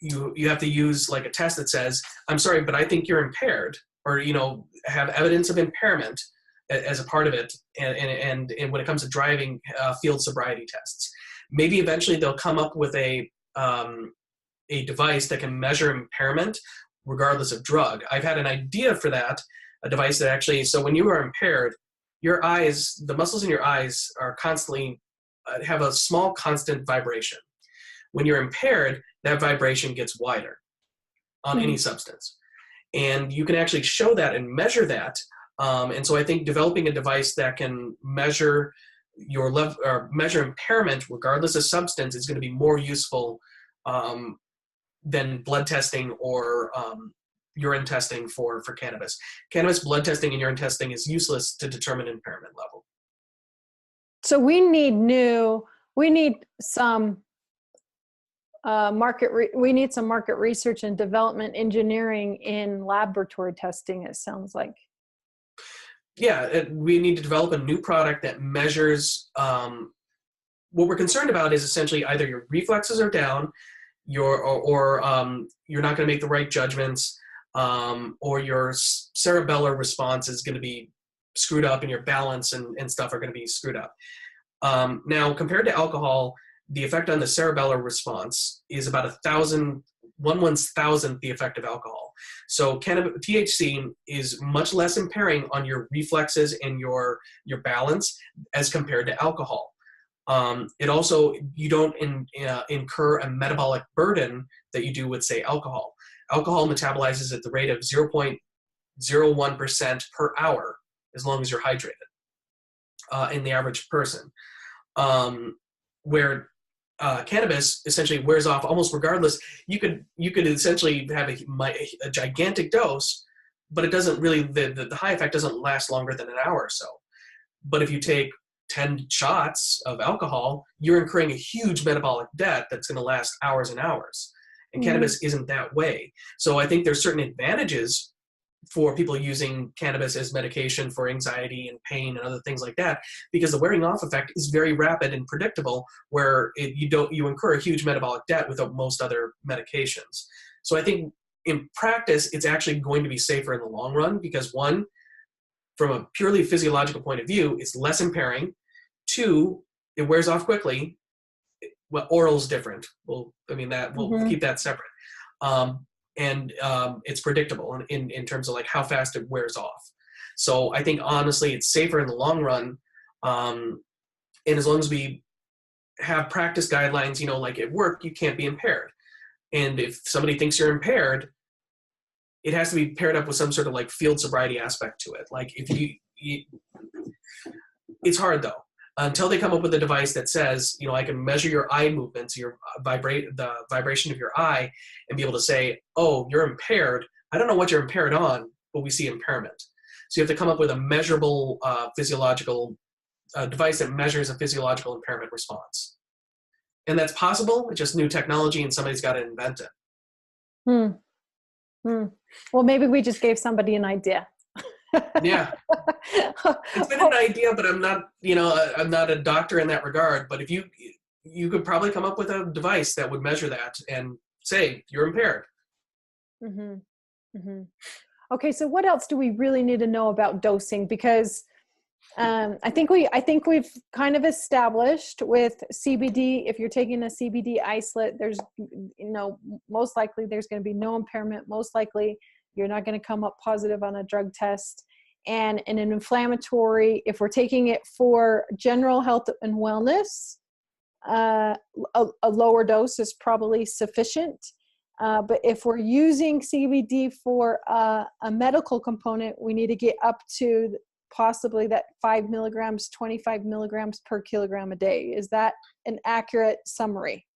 you have to use like a test that says, I'm sorry, but I think you're impaired, or have evidence of impairment as a part of it, and when it comes to driving, field sobriety tests. Maybe eventually they'll come up with a device that can measure impairment regardless of drug. I've had an idea for that, a device that actually, so when you are impaired, your eyes, the muscles in your eyes are constantly, have a small constant vibration. When you're impaired, that vibration gets wider on any substance. And you can actually show that and measure that. And so I think developing a device that can measure your level or measure impairment regardless of substance is going to be more useful than blood testing or urine testing for cannabis. Cannabis blood testing and urine testing is useless to determine impairment level. So we need some market research and development engineering in laboratory testing, it sounds like. Yeah, we need to develop a new product that measures, what we're concerned about is essentially either your reflexes are down, or you're not going to make the right judgments, or your cerebellar response is going to be screwed up, and your balance and stuff are going to be screwed up. Now, compared to alcohol, the effect on the cerebellar response is about 1/1000th the effect of alcohol. So THC is much less impairing on your reflexes and your balance as compared to alcohol. It also, you don't incur a metabolic burden that you do with, say, alcohol. Alcohol metabolizes at the rate of 0.01% per hour as long as you're hydrated in the average person. Where cannabis essentially wears off almost regardless. You could essentially have a gigantic dose, but it doesn't really, the high effect doesn't last longer than an hour or so. But if you take 10 shots of alcohol, you're incurring a huge metabolic debt that's going to last hours and hours. And cannabis isn't that way. So I think there's certain advantages for people using cannabis as medication for anxiety and pain and other things like that, because the wearing off effect is very rapid and predictable, where you incur a huge metabolic debt with most other medications. So I think in practice, it's actually going to be safer in the long run, because one, from a purely physiological point of view, it's less impairing. Two, it wears off quickly. Well, oral's different. We'll keep that separate. And it's predictable in terms of like how fast it wears off. So I think honestly it's safer in the long run. And as long as we have practice guidelines, like at work, you can't be impaired. And if somebody thinks you're impaired, it has to be paired up with some sort of like field sobriety aspect to it. Like if it's hard though. Until they come up with a device that says, I can measure your eye movements, the vibration of your eye, and be able to say, oh, you're impaired. I don't know what you're impaired on, but we see impairment. So you have to come up with a measurable physiological device that measures a physiological impairment response. And that's possible. It's just new technology, and somebody's got to invent it. Well, maybe we just gave somebody an idea. Yeah, it's been an idea, but I'm not a doctor in that regard. But if you could probably come up with a device that would measure that and say you're impaired. Okay, so what else do we really need to know about dosing? Because I think we've kind of established with CBD. If you're taking a CBD isolate, there's most likely there's going to be no impairment. Most likely you're not going to come up positive on a drug test. And in an inflammatory, if we're taking it for general health and wellness, a lower dose is probably sufficient. But if we're using CBD for a medical component, we need to get up to possibly that 5 milligrams, 25 milligrams per kilogram a day. Is that an accurate summary?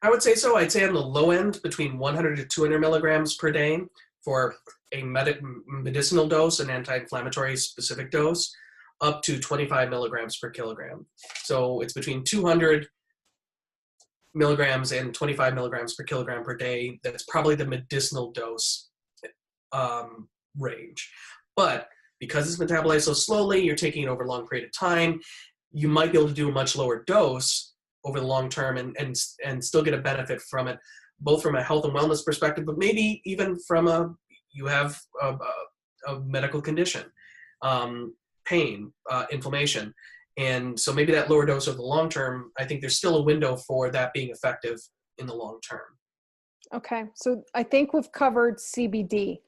I would say so. I'd say on the low end, between 100 to 200 milligrams per day for a medicinal dose, an anti-inflammatory specific dose, up to 25 milligrams per kilogram. So it's between 200 milligrams and 25 milligrams per kilogram per day. That's probably the medicinal dose range. But because it's metabolized so slowly, you're taking it over a long period of time, you might be able to do a much lower dose over the long term and still get a benefit from it, both from a health and wellness perspective, but maybe even from you have a medical condition, pain, inflammation. And so maybe that lower dose over the long term, I think there's still a window for that being effective in the long term. Okay, so I think we've covered CBD.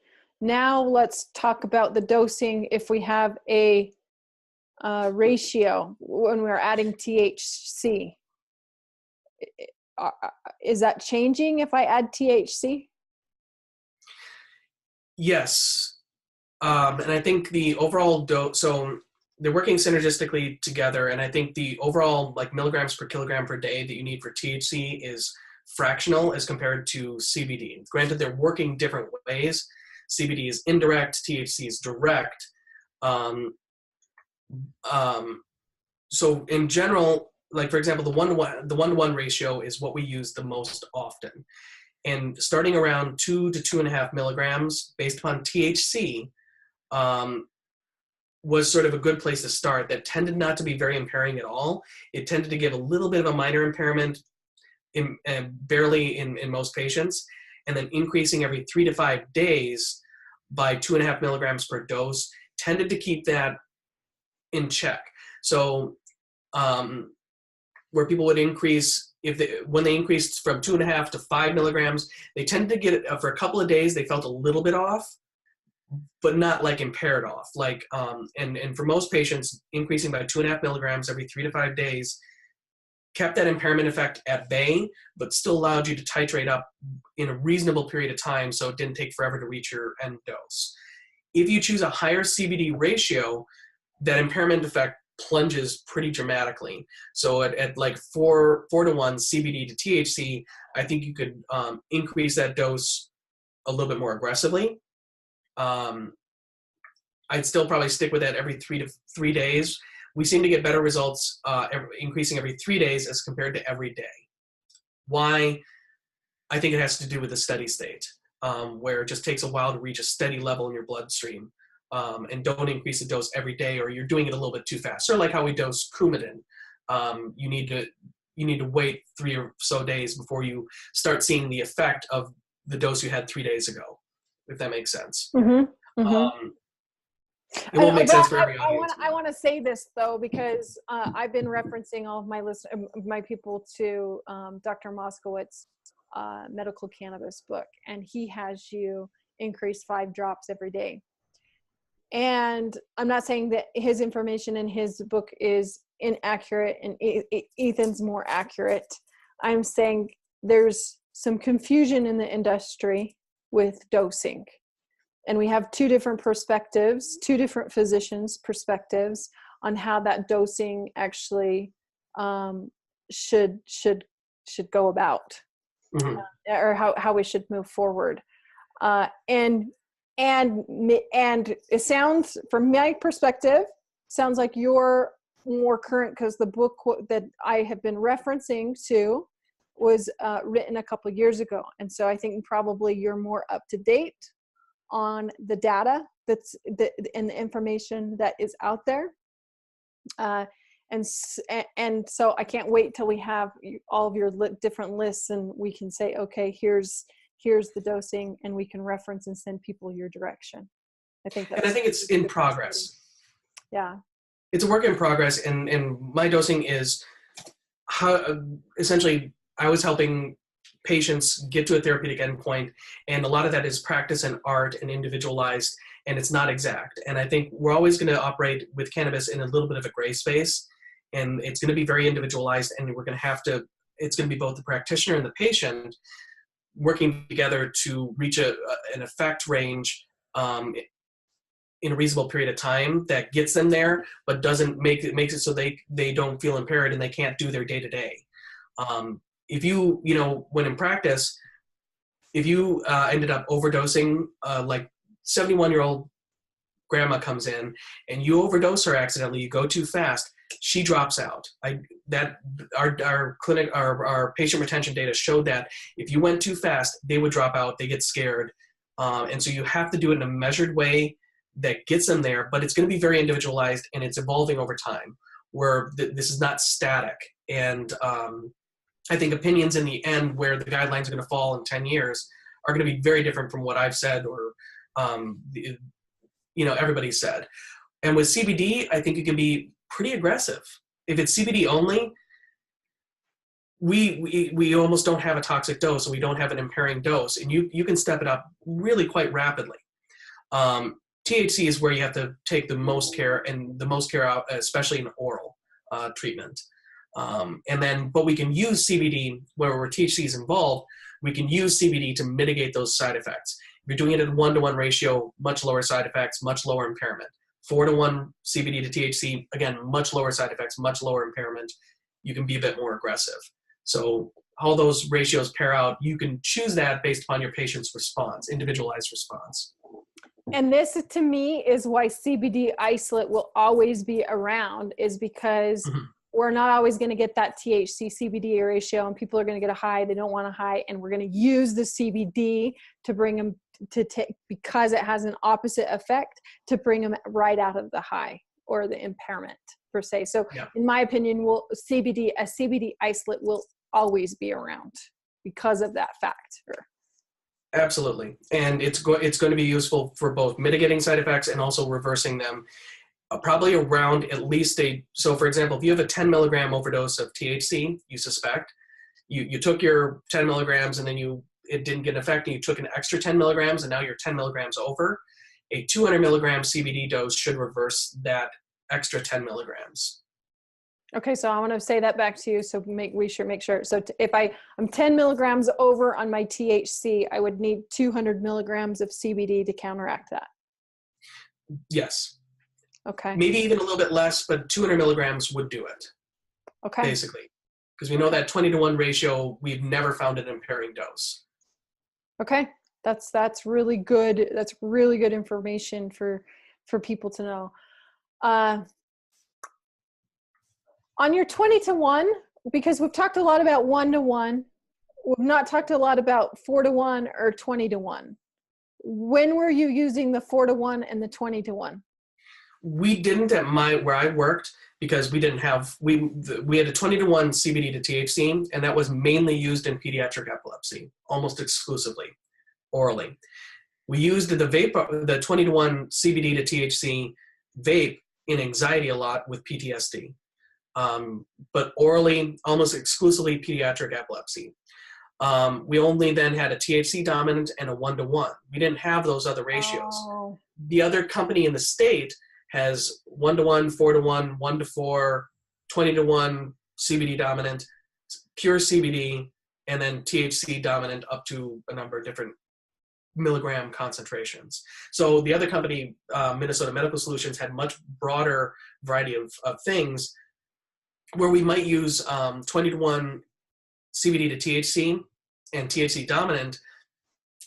Now let's talk about the dosing if we have a ratio when we're adding THC. Is that changing if I add THC? Yes. And I think the overall dose, so they're working synergistically together, and I think the overall milligrams per kilogram per day that you need for THC is fractional as compared to CBD. Granted, they're working different ways. CBD is indirect, THC is direct. So in general, for example, the 1-to-1 ratio is what we use the most often. And starting around 2 to 2.5 milligrams based upon THC was sort of a good place to start. That tended not to be very impairing at all. It tended to give a little bit of a minor impairment, barely in most patients, and then increasing every 3 to 5 days by 2.5 milligrams per dose tended to keep that in check. So where people would increase, when they increased from 2.5 to 5 milligrams, they tended to get it for a couple of days. They felt a little bit off, but not like impaired off. Like, and for most patients, increasing by 2.5 milligrams every 3 to 5 days kept that impairment effect at bay, but still allowed you to titrate up in a reasonable period of time, so it didn't take forever to reach your end dose. If you choose a higher CBD ratio, that impairment effect plunges pretty dramatically. So at like 4 to 1 CBD to THC, I think you could increase that dose a little bit more aggressively. I'd still probably stick with that every 3 days. We seem to get better results increasing every 3 days as compared to every day. Why? I think it has to do with the steady state, where it just takes a while to reach a steady level in your bloodstream. And don't increase the dose every day, or you're doing it a little bit too fast. Sort of like how we dose Coumadin. You need to wait 3 or so days before you start seeing the effect of the dose you had 3 days ago, if that makes sense. Mm-hmm. Mm-hmm. It won't make sense for every audience. I want to say this though, because I've been referencing all of my people to Dr. Moskowitz's medical cannabis book, and he has you increase 5 drops every day. And I'm not saying that his information in his book is inaccurate and Ethan's more accurate. I'm saying there's some confusion in the industry with dosing. And we have 2 different perspectives, 2 different physicians' perspectives on how that dosing actually should go about, Mm-hmm. or how we should move forward. And it sounds, from my perspective, sounds like you're more current, because the book that I have been referencing to was written a couple years ago. And so I think probably you're more up to date on the data and the information that is out there. And so I can't wait till we have all of your different lists, and we can say, okay, here's the dosing, and we can reference and send people your direction. I think it's in progress. Yeah. It's a work in progress, and my dosing is essentially I was helping patients get to a therapeutic endpoint, and a lot of that is practice and art and individualized, and it's not exact. And I think we're always going to operate with cannabis in a little bit of a gray space, and it's going to be very individualized, and we're going to have to, it's going to be both the practitioner and the patient working together to reach an effect range in a reasonable period of time that gets them there, but makes it so they don't feel impaired and they can't do their day-to-day. If you when in practice, if you ended up overdosing, like 71-year-old grandma comes in and you overdose her accidentally, you go too fast, she drops out. Our clinic, our patient retention data showed that if you went too fast, they would drop out, they get scared. And so you have to do it in a measured way that gets them there, but it's going to be very individualized, and it's evolving over time, where this is not static. And I think opinions in the end, where the guidelines are going to fall in 10 years, are going to be very different from what I've said or everybody said. And with CBD, I think you can be pretty aggressive. If it's CBD only, we almost don't have a toxic dose, and we don't have an impairing dose, and you can step it up really quite rapidly. THC is where you have to take the most care, and the most care out, especially in oral treatment. But we can use CBD where THC is involved. We can use CBD to mitigate those side effects. If you're doing it at a 1-to-1 ratio, much lower side effects, much lower impairment. 4 to 1 CBD to THC, again, much lower side effects, much lower impairment. You can be a bit more aggressive. So how those ratios pair out, you can choose that based upon your patient's response, individualized response. And this, to me, is why CBD isolate will always be around, is because we're not always going to get that THC CBD ratio, and people are going to get a high. They don't want a high, and we're going to use the CBD to bring them to take, because it has an opposite effect, to bring them right out of the high or the impairment per se. So in my opinion, a CBD isolate will always be around because of that factor. Absolutely. And it's going to be useful for both mitigating side effects and also reversing them, probably around at least so for example, if you have a 10 milligram overdose of THC, you suspect, you took your 10 milligrams and then it didn't get an effect and you took an extra 10 milligrams and now you're 10 milligrams over, a 200 milligram CBD dose should reverse that extra 10 milligrams. Okay, so I want to say that back to you. So make sure. So if I'm 10 milligrams over on my THC, I would need 200 milligrams of CBD to counteract that. Yes. Okay. Maybe even a little bit less, but 200 milligrams would do it. Okay. Basically, because we know that 20-to-1 ratio, we've never found an impairing dose. Okay, that's really good. That's really good information for people to know. On your 20-to-1, because we've talked a lot about 1-to-1, we've not talked a lot about 4-to-1 or 20-to-1. When were you using the 4-to-1 and the 20-to-1? We didn't at where I worked, because we didn't have, we had a 20-to-1 CBD to THC, and that was mainly used in pediatric epilepsy, almost exclusively, orally. We used the 20-to-1 CBD to THC vape in anxiety a lot with PTSD. But orally, almost exclusively pediatric epilepsy. We only then had a THC dominant and a 1-to-1. We didn't have those other ratios. Oh. The other company in the state has 1-to-1, 4-to-1, 1-to-4, 20-to-1 CBD dominant, pure CBD, and then THC dominant up to a number of different milligram concentrations. So the other company, Minnesota Medical Solutions, had much broader variety of things, where we might use 20-to-1 CBD to THC and THC dominant,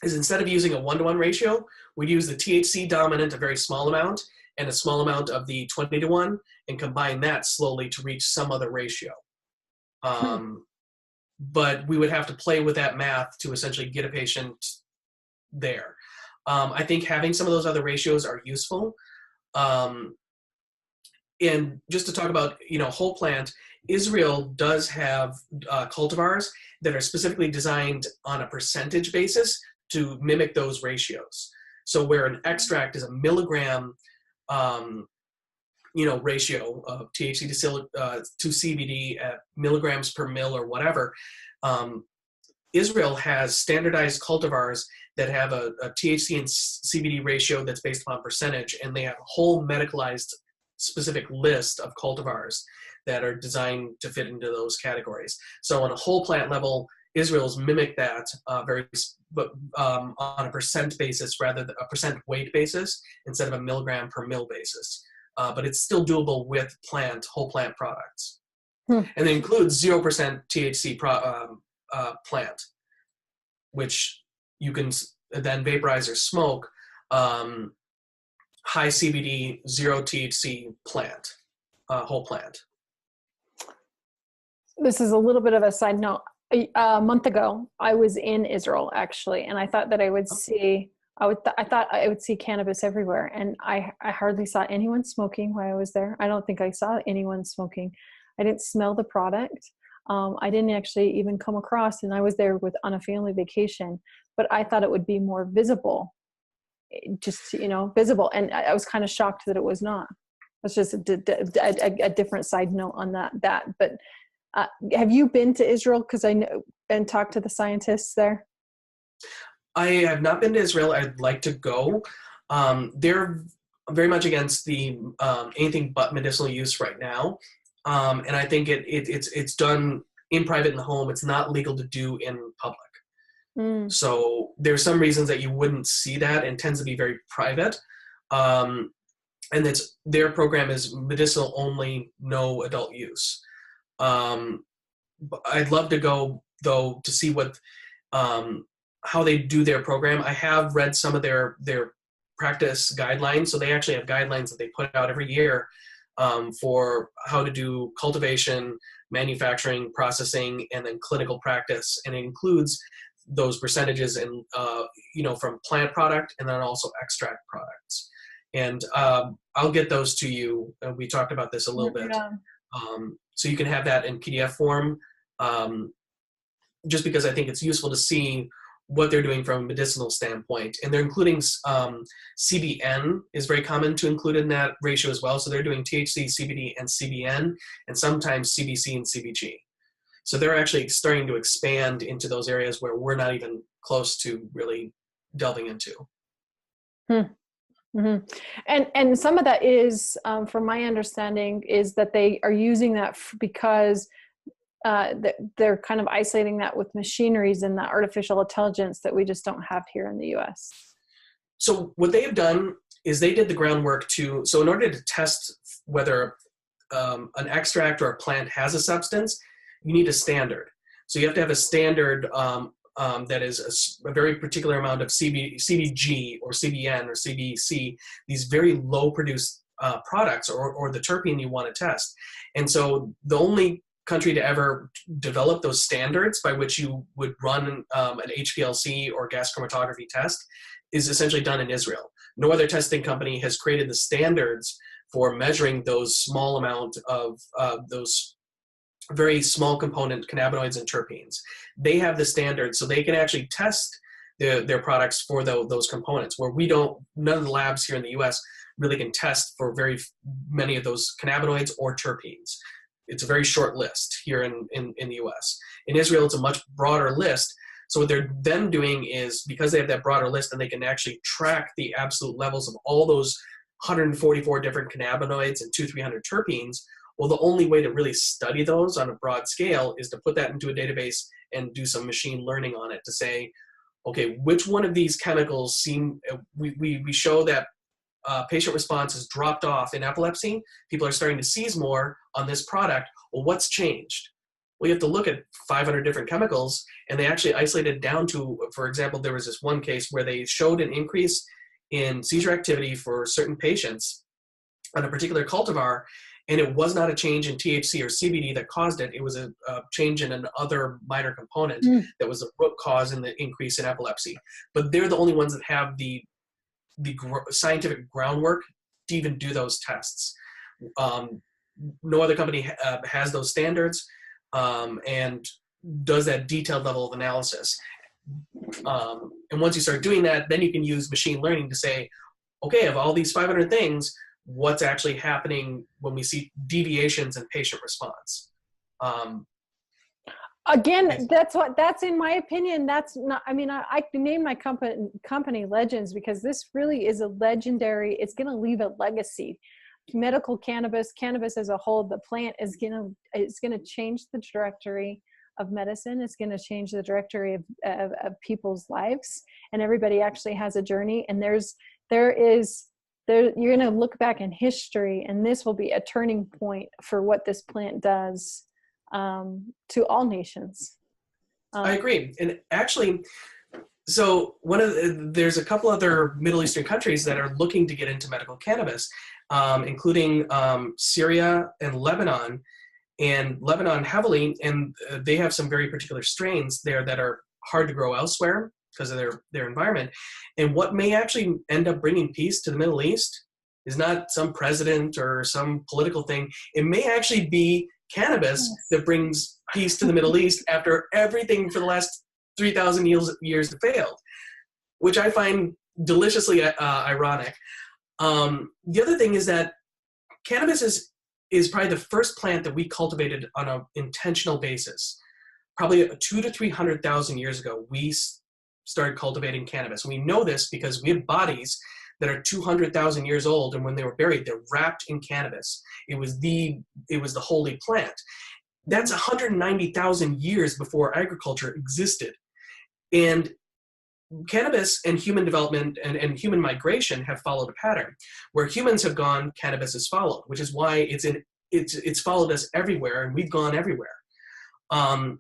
is instead of using a 1-to-1 ratio, we'd use the THC dominant, a very small amount, and a small amount of the 20-to-1, and combine that slowly to reach some other ratio. But we would have to play with that math to essentially get a patient there. I think having some of those other ratios are useful. And just to talk about, whole plant, Israel does have cultivars that are specifically designed on a percentage basis to mimic those ratios. So where an extract is a milligram, ratio of THC to CBD at milligrams per mil or whatever, Israel has standardized cultivars that have a THC and CBD ratio that's based upon percentage, and they have a whole medicalized specific list of cultivars that are designed to fit into those categories. So on a whole plant level, Israel's mimicked that on a percent basis rather than a percent weight basis instead of a milligram per mil basis. But it's still doable with whole plant products. And it includes 0% THC plant, which you can then vaporize or smoke. High CBD, 0 THC plant, whole plant. This is a little bit of a side note. A month ago, I was in Israel actually, and I thought that I would see. I thought I would see cannabis everywhere, and I hardly saw anyone smoking while I was there. I don't think I saw anyone smoking. I didn't smell the product. I didn't actually even come across, and I was there on a family vacation. But I thought it would be more visible, visible, and I was kind of shocked that it was not. It's just a different side note on that. But have you been to Israel? Because I know and talked to the scientists there. I have not been to Israel. I'd like to go. They're very much against the anything but medicinal use right now, and I think it's done in private in the home. It's not legal to do in public. So there's some reasons that you wouldn't see that, and tends to be very private. And their program is medicinal only, no adult use. I'd love to go though to see what how they do their program. I have read some of their practice guidelines. So they actually have guidelines that they put out every year for how to do cultivation, manufacturing, processing, and then clinical practice. And it includes those percentages in, from plant product and then also extract products. And I'll get those to you. We talked about this a little bit. So you can have that in PDF form, just because I think it's useful to see what they're doing from a medicinal standpoint. And they're including CBN is very common to include in that ratio as well. So they're doing THC, CBD, and CBN, and sometimes CBC and CBG. So they're actually starting to expand into those areas where we're not even close to really delving into. Mm-hmm. And some of that is, from my understanding, is that they are using that because they're kind of isolating that with machineries and the artificial intelligence that we just don't have here in the U.S. So what they have done is they did the groundwork so in order to test whether an extract or a plant has a substance, you need a standard. So you have to have a standard that is a very particular amount of CBG or CBN or CBC, these very low produced products or the terpene you want to test. And so the only country to ever develop those standards by which you would run an HPLC or gas chromatography test is essentially done in Israel. No other testing company has created the standards for measuring those small amount of those very small component cannabinoids and terpenes. They have the standards, so they can actually test their products for those components, where none of the labs here in the US really can test for very many of those cannabinoids or terpenes. It's a very short list here in the US. In Israel, it's a much broader list. So what they're then doing is, because they have that broader list and they can actually track the absolute levels of all those 144 different cannabinoids and 200-300 terpenes, well, the only way to really study those on a broad scale is to put that into a database and do some machine learning on it to say, okay, which one of these chemicals we show that patient response has dropped off in epilepsy. People are starting to seize more on this product. Well, what's changed? Well, you have to look at 500 different chemicals, and they actually isolated down to, for example, there was this one case where they showed an increase in seizure activity for certain patients on a particular cultivar, and it was not a change in THC or CBD that caused it. It was a change in another minor component that was the root cause in the increase in epilepsy. But they're the only ones that have the scientific groundwork to even do those tests. No other company has those standards and does that detailed level of analysis. And once you start doing that, then you can use machine learning to say, okay, of all these 500 things, what's actually happening when we see deviations in patient response. Again, that's in my opinion, that's not, I mean, I can name my company Legends, because this really is a legendary, it's going to leave a legacy. Medical cannabis as a whole, the plant is going to change the trajectory of medicine. It's going to change the trajectory of people's lives, and everybody actually has a journey. And you're going to look back in history, and this will be a turning point for what this plant does to all nations. I agree. And actually, so there's a couple other Middle Eastern countries that are looking to get into medical cannabis, including Syria and Lebanon. And Lebanon heavily, and they have some very particular strains there that are hard to grow elsewhere because of their environment. And what may actually end up bringing peace to the Middle East is not some president or some political thing. It may actually be cannabis that brings peace to the Middle East after everything for the last 3,000 years have failed, which I find deliciously ironic. The other thing is that cannabis is probably the first plant that we cultivated on an intentional basis. Probably 200,000 to 300,000 years ago, we started cultivating cannabis. And we know this because we have bodies that are 200,000 years old, and when they were buried, they're wrapped in cannabis. It was the holy plant. That's 190,000 years before agriculture existed. And cannabis and human development and human migration have followed a pattern. Where humans have gone, cannabis has followed, which is why it's followed us everywhere, and we've gone everywhere. And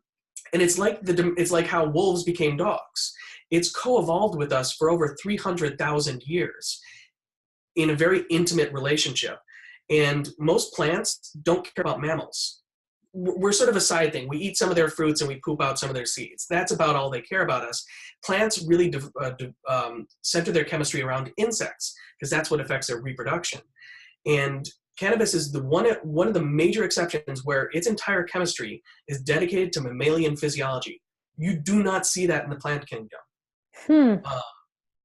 it's like how wolves became dogs. It's co-evolved with us for over 300,000 years in a very intimate relationship. And most plants don't care about mammals. We're sort of a side thing. We eat some of their fruits and we poop out some of their seeds. That's about all they care about us. Plants really center their chemistry around insects because that's what affects their reproduction. And cannabis is one of the major exceptions where its entire chemistry is dedicated to mammalian physiology. You do not see that in the plant kingdom. Hmm. Uh,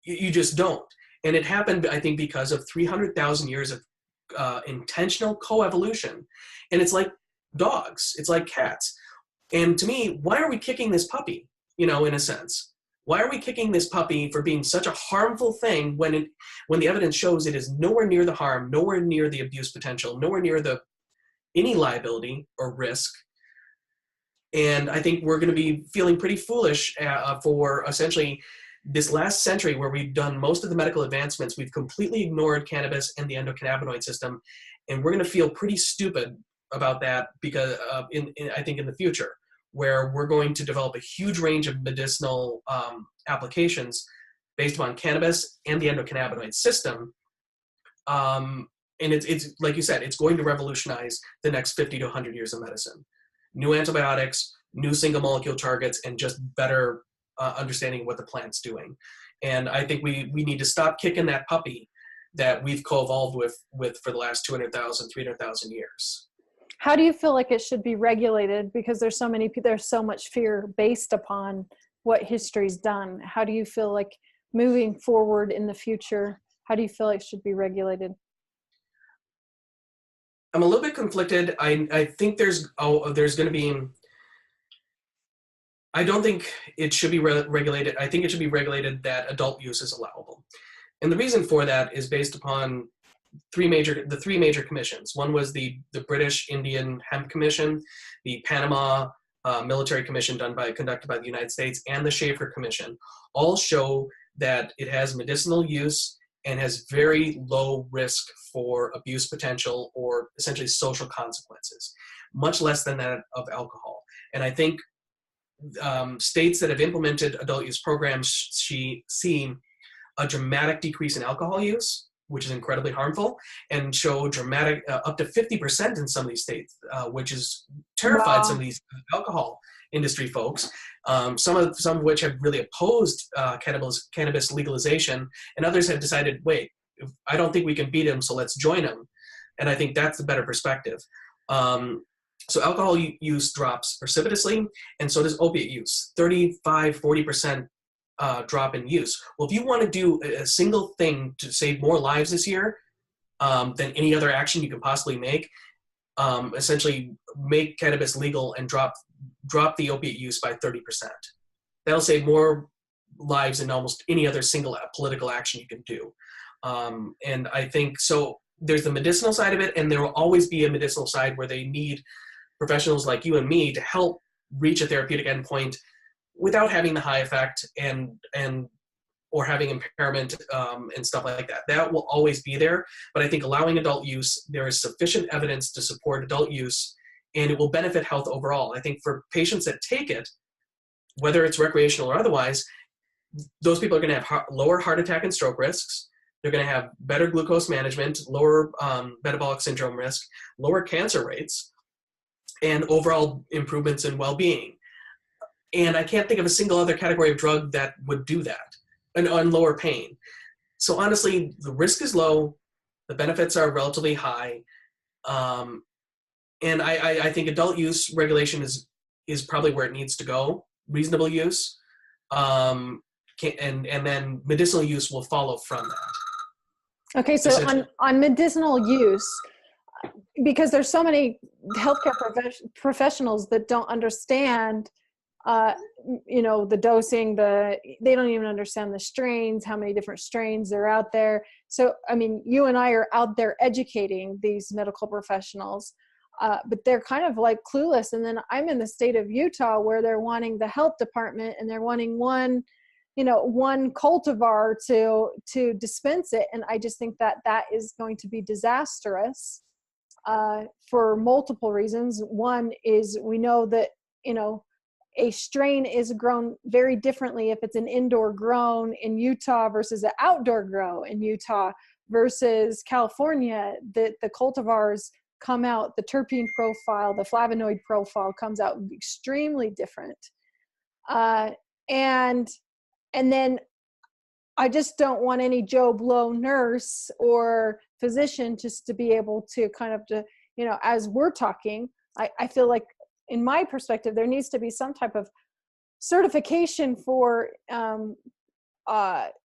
you just don't. And it happened, I think, because of 300,000 years of intentional coevolution. And it's like dogs, it's like cats. And to me, why are we kicking this puppy? In a sense, why are we kicking this puppy for being such a harmful thing when the evidence shows it is nowhere near the harm, nowhere near the abuse potential, nowhere near the any liability or risk? And I think we're going to be feeling pretty foolish for essentially this last century, where we've done most of the medical advancements. We've completely ignored cannabis and the endocannabinoid system, and we're going to feel pretty stupid about that because I think in the future, where we're going to develop a huge range of medicinal applications based upon cannabis and the endocannabinoid system. And it's like you said, it's going to revolutionize the next 50 to 100 years of medicine. New antibiotics, new single molecule targets, and just better understanding what the plant's doing. And I think we need to stop kicking that puppy that we've co-evolved with for the last 200,000, 300,000 years. How do you feel like it should be regulated? Because there's so much fear based upon what history's done. How do you feel like moving forward in the future, how do you feel like it should be regulated? I'm a little bit conflicted. I think there's going to be. I don't think it should be regulated. I think it should be regulated that adult use is allowable, and the reason for that is based upon the three major commissions. One was the British Indian Hemp Commission, the Panama Military Commission conducted by the United States, and the Schaefer Commission. All show that it has medicinal use and has very low risk for abuse potential or essentially social consequences, much less than that of alcohol. And I think states that have implemented adult use programs see a dramatic decrease in alcohol use, which is incredibly harmful, and show dramatic up to 50% in some of these states, which is terrified some of these alcohol industry folks. Some of which have really opposed cannabis legalization, and others have decided, wait, I don't think we can beat them, so let's join them. And I think that's the better perspective. So alcohol use drops precipitously, and so does opiate use, 35, 40% drop in use. Well, if you want to do a single thing to save more lives this year than any other action you can possibly make, essentially make cannabis legal and drop the opiate use by 30%. That'll save more lives than almost any other single political action you can do. And I think so. There's the medicinal side of it, and there will always be a medicinal side where they need professionals like you and me to help reach a therapeutic endpoint without having the high effect and or having impairment and stuff like that. That will always be there. But I think allowing adult use, there is sufficient evidence to support adult use, and it will benefit health overall. I think for patients that take it, whether it's recreational or otherwise, those people are going to have lower heart attack and stroke risks. They're going to have better glucose management, lower metabolic syndrome risk, lower cancer rates, and overall improvements in well-being. And I can't think of a single other category of drug that would do that, and lower pain. So honestly, the risk is low, the benefits are relatively high, and I think adult use regulation is probably where it needs to go. Reasonable use, and then medicinal use will follow from that. Okay, so on medicinal use, because there's so many healthcare professionals that don't understand, the dosing, they don't even understand the strains, how many different strains are out there. So, I mean, you and I are out there educating these medical professionals, but they're kind of like clueless. And then I'm in the state of Utah where they're wanting the health department and they're wanting one cultivar to dispense it. And I just think that is going to be disastrous for multiple reasons. One is we know that, a strain is grown very differently if it's an indoor grown in Utah versus an outdoor grow in Utah versus California. The cultivars come out, the terpene profile, the flavonoid profile comes out extremely different. And then I just don't want any Joe Blow nurse or physician just to be able to as we're talking, I feel like in my perspective, there needs to be some type of certification for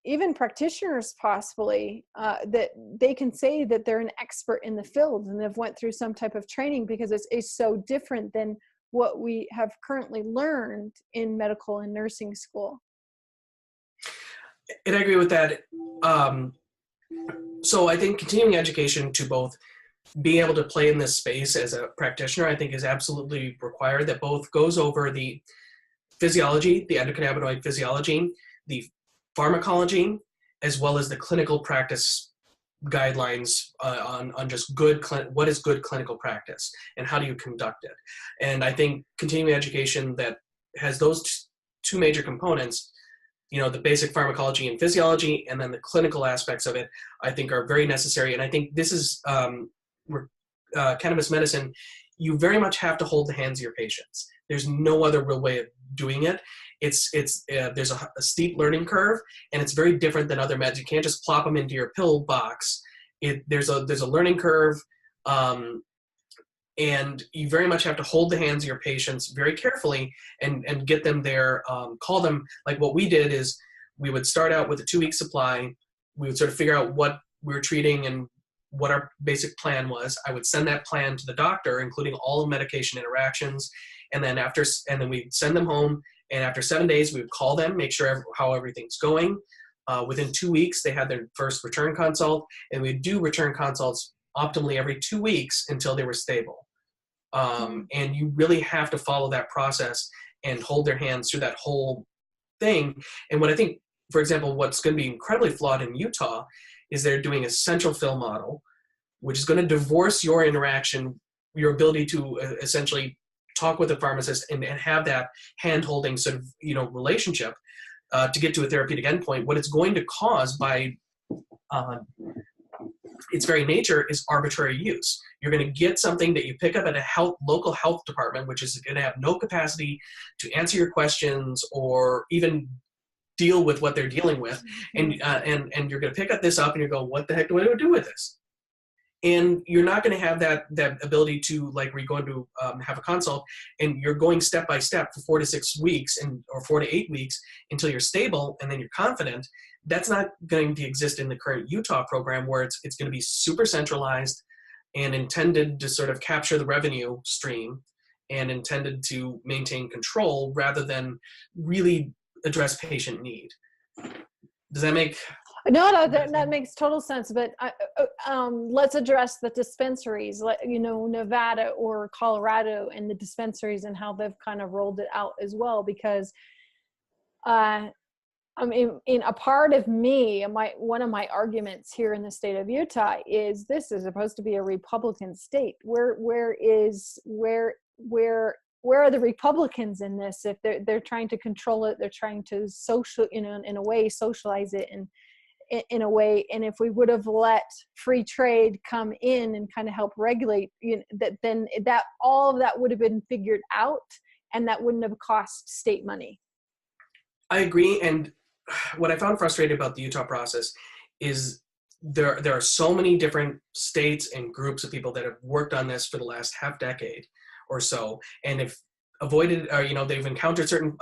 even practitioners possibly, that they can say that they're an expert in the field and they've went through some type of training, because it's so different than what we have currently learned in medical and nursing school. And I agree with that. So I think continuing education to both being able to play in this space as a practitioner, I think is absolutely required, that both goes over the physiology, the endocannabinoid physiology, the pharmacology, as well as the clinical practice guidelines on just what is good clinical practice and how do you conduct it. And I think continuing education that has those two major components, the basic pharmacology and physiology, and then the clinical aspects of it, I think are very necessary. And I think this is cannabis medicine, you very much have to hold the hands of your patients. There's no other real way of doing it. There's a steep learning curve, and it's very different than other meds. You can't just plop them into your pill box. There's a learning curve, and you very much have to hold the hands of your patients very carefully and get them there. Call them, like what we did is we would start out with a 2-week supply. We would sort of figure out what we were treating and what our basic plan was. I would send that plan to the doctor, including all the medication interactions, and then we'd send them home. And after 7 days, we would call them, make sure how everything's going. Within 2 weeks, they had their first return consult, and we'd do return consults optimally every 2 weeks until they were stable. And you really have to follow that process and hold their hands through that whole thing. And what I think, for example, what's going to be incredibly flawed in Utah is they're doing a central fill model, which is going to divorce your interaction, your ability to essentially talk with a pharmacist and have that hand-holding sort of, relationship to get to a therapeutic endpoint. What it's going to cause by its very nature is arbitrary use. You're going to get something that you pick up at a local health department, which is going to have no capacity to answer your questions or even deal with what they're dealing with. And you're going to pick up this up and you go, what the heck do I do with this? And you're not going to have that ability to, like, where you're going to have a consult and you're going step by step for 4 to 6 weeks or 4 to 8 weeks until you're stable and then you're confident. That's not going to exist in the current Utah program, where it's going to be super centralized and intended to sort of capture the revenue stream and intended to maintain control rather than really address patient need. Does that make... No, that makes total sense. But let's address the dispensaries, Nevada or Colorado and the dispensaries and how they've kind of rolled it out as well. Because in a part of me, one of my arguments here in the state of Utah is this is supposed to be a Republican state. Where are the Republicans in this? If they're trying to control it, they're trying to in a way socialize it and in a way. And if we would have let free trade come in and kind of help regulate, then all of that would have been figured out, and that wouldn't have cost state money. I agree. And what I found frustrating about the Utah process is there are so many different states and groups of people that have worked on this for the last half decade or so, and have avoided, or they've encountered certain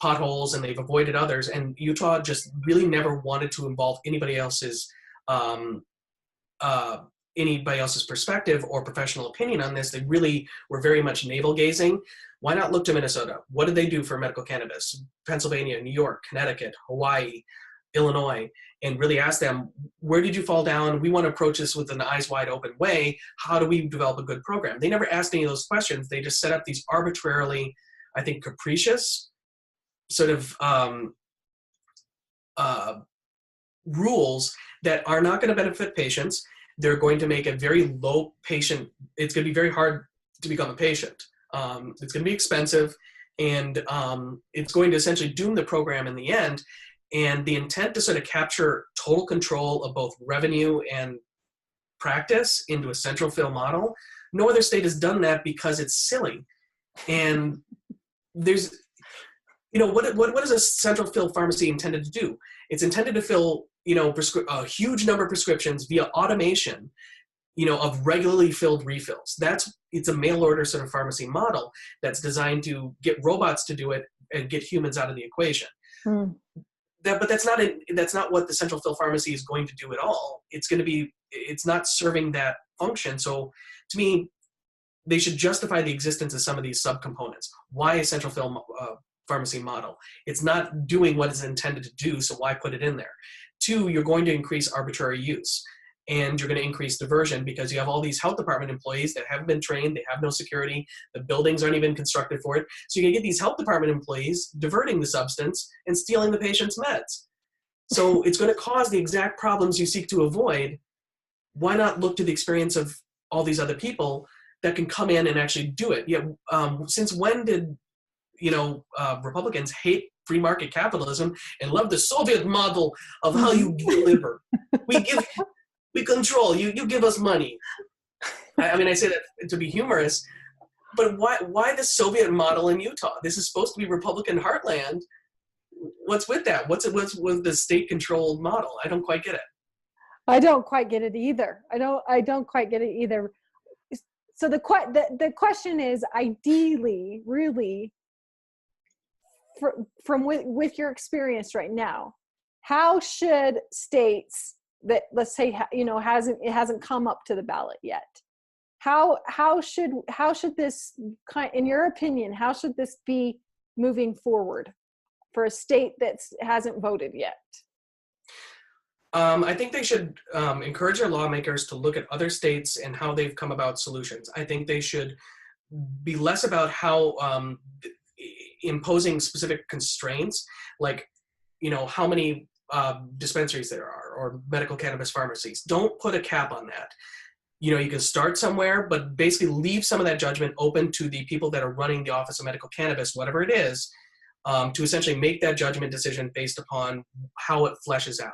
potholes and they've avoided others. And Utah just really never wanted to involve anybody else's perspective or professional opinion on this. They really were very much navel gazing. Why not look to Minnesota? What did they do for medical cannabis? Pennsylvania, New York, Connecticut, Hawaii, Illinois, and really ask them, where did you fall down? We want to approach this with an eyes wide open way. How do we develop a good program? They never asked any of those questions. They just set up these arbitrarily, I think, capricious sort of rules that are not going to benefit patients. They're going to make a very low patient. It's going to be very hard to become a patient. It's going to be expensive, and it's going to essentially doom the program in the end. And the intent to sort of capture total control of both revenue and practice into a central fill model, no other state has done that because it's silly. And there's, what is a central fill pharmacy intended to do? It's intended to fill, a huge number of prescriptions via automation, of regularly filled refills. It's a mail order sort of pharmacy model that's designed to get robots to do it and get humans out of the equation. but that's not what the central fill pharmacy is going to do at all. It's not serving that function. So to me, they should justify the existence of some of these subcomponents. Why a central fill pharmacy model? It's not doing what it's intended to do, so why put it in there? 2, you're going to increase arbitrary use, and you're going to increase diversion because you have all these health department employees that haven't been trained, they have no security, the buildings aren't even constructed for it. So you get these health department employees diverting the substance and stealing the patient's meds. So it's going to cause the exact problems you seek to avoid. Why not look to the experience of all these other people that can come in and actually do it? Yeah, since when did Republicans hate free market capitalism and love the Soviet model of how you deliver? We control you. You give us money. I mean, I say that to be humorous, but why the Soviet model in Utah? This is supposed to be Republican heartland. What's with that? What's with the state-controlled model? I don't quite get it. I don't quite get it either. I don't quite get it either. So the question is, ideally, really, from with your experience right now, how should states that, let's say, hasn't come up to the ballot yet, how should this in your opinion, how should this be moving forward for a state that hasn't voted yet? I think they should encourage their lawmakers to look at other states and how they've come about solutions. I think they should be less about how imposing specific constraints, like, how many dispensaries there are or medical cannabis pharmacies. Don't put a cap on that. You can start somewhere, but basically leave some of that judgment open to the people that are running the Office of Medical Cannabis, whatever it is, to essentially make that judgment decision based upon how it fleshes out.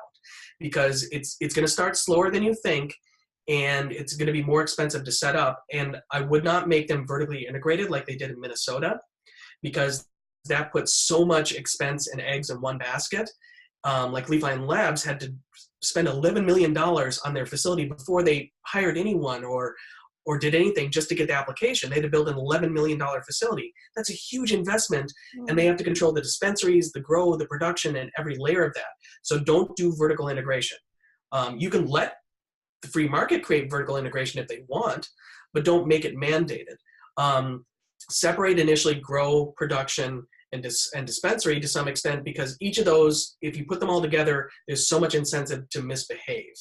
Because it's going to start slower than you think, and it's going to be more expensive to set up. And I would not make them vertically integrated like they did in Minnesota, because that puts so much expense and eggs in one basket. Like Leafline Labs had to spend $11 million on their facility before they hired anyone or did anything just to get the application. They had to build an $11 million facility. That's a huge investment, and they have to control the dispensaries, the grow, the production, and every layer of that. So don't do vertical integration. You can let the free market create vertical integration if they want, but don't make it mandated. Separate initially grow, production, and dispensary to some extent, because each of those, if you put them all together, there's so much incentive to misbehave.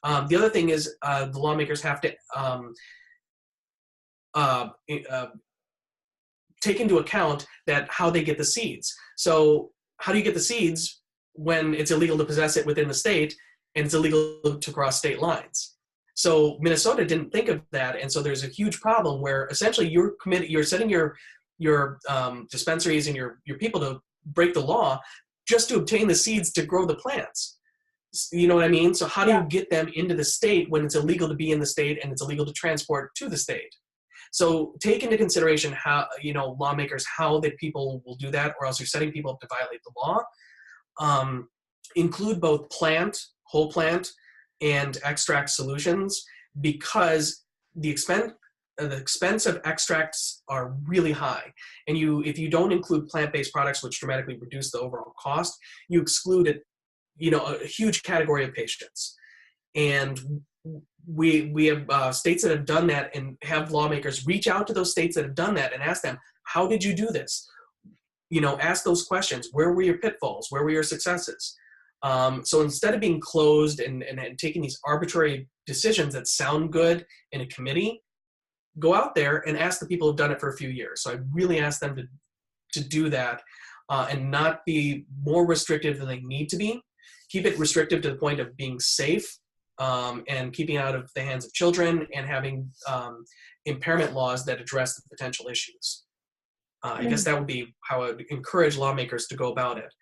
The other thing is the lawmakers have to take into account that how they get the seeds. So how do you get the seeds when it's illegal to possess it within the state and it's illegal to cross state lines? So Minnesota didn't think of that, and so there's a huge problem where essentially you're setting your dispensaries and your people to break the law just to obtain the seeds to grow the plants. You know what I mean? So how do you get them into the state when it's illegal to be in the state and it's illegal to transport to the state? So take into consideration how, lawmakers, how the people will do that, or else you're setting people up to violate the law. Include both whole plant, and extract solutions, because the expense of extracts are really high. And if you don't include plant-based products, which dramatically reduce the overall cost, you exclude a huge category of patients. And we have states that have done that, and have lawmakers reach out to those states that have done that and ask them, how did you do this? Ask those questions. Where were your pitfalls? Where were your successes? So instead of being closed and taking these arbitrary decisions that sound good in a committee, go out there and ask the people who've done it for a few years. So I really ask them to do that and not be more restrictive than they need to be. Keep it restrictive to the point of being safe and keeping out of the hands of children, and having impairment laws that address the potential issues. I guess that would be how I would encourage lawmakers to go about it.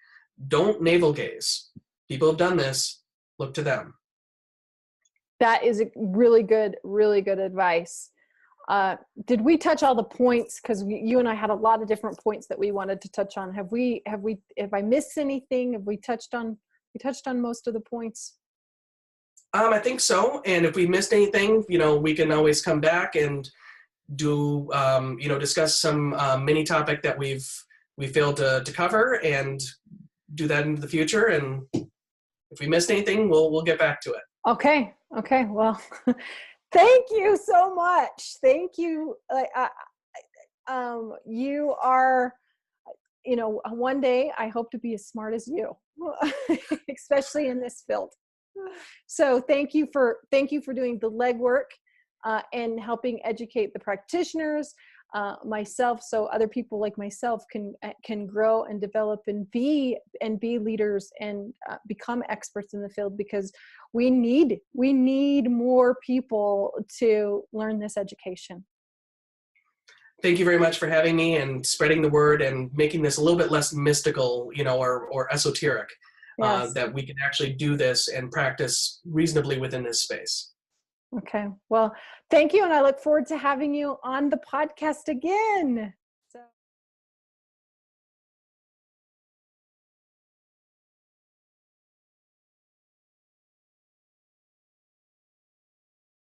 Don't navel gaze. People have done this. Look to them. That is a really good advice. Did we touch all the points? Because you and I had a lot of different points that we wanted to touch on. Have I missed anything? Have we touched on most of the points? I think so. And if we missed anything, we can always come back and do, discuss some mini topic that we failed to cover, and do that into the future. And if we missed anything, we'll get back to it. Okay. Well, thank you so much. Thank you. You are, one day I hope to be as smart as you, especially in this field. So thank you for doing the legwork and helping educate the practitioners, myself, so other people like myself can grow and develop and be leaders and become experts in the field, because we need more people to learn this education. Thank you very much for having me and spreading the word and making this a little bit less mystical, or esoteric, Yes. that we can actually do this and practice reasonably within this space. Okay. Well, thank you. And I look forward to having you on the podcast again.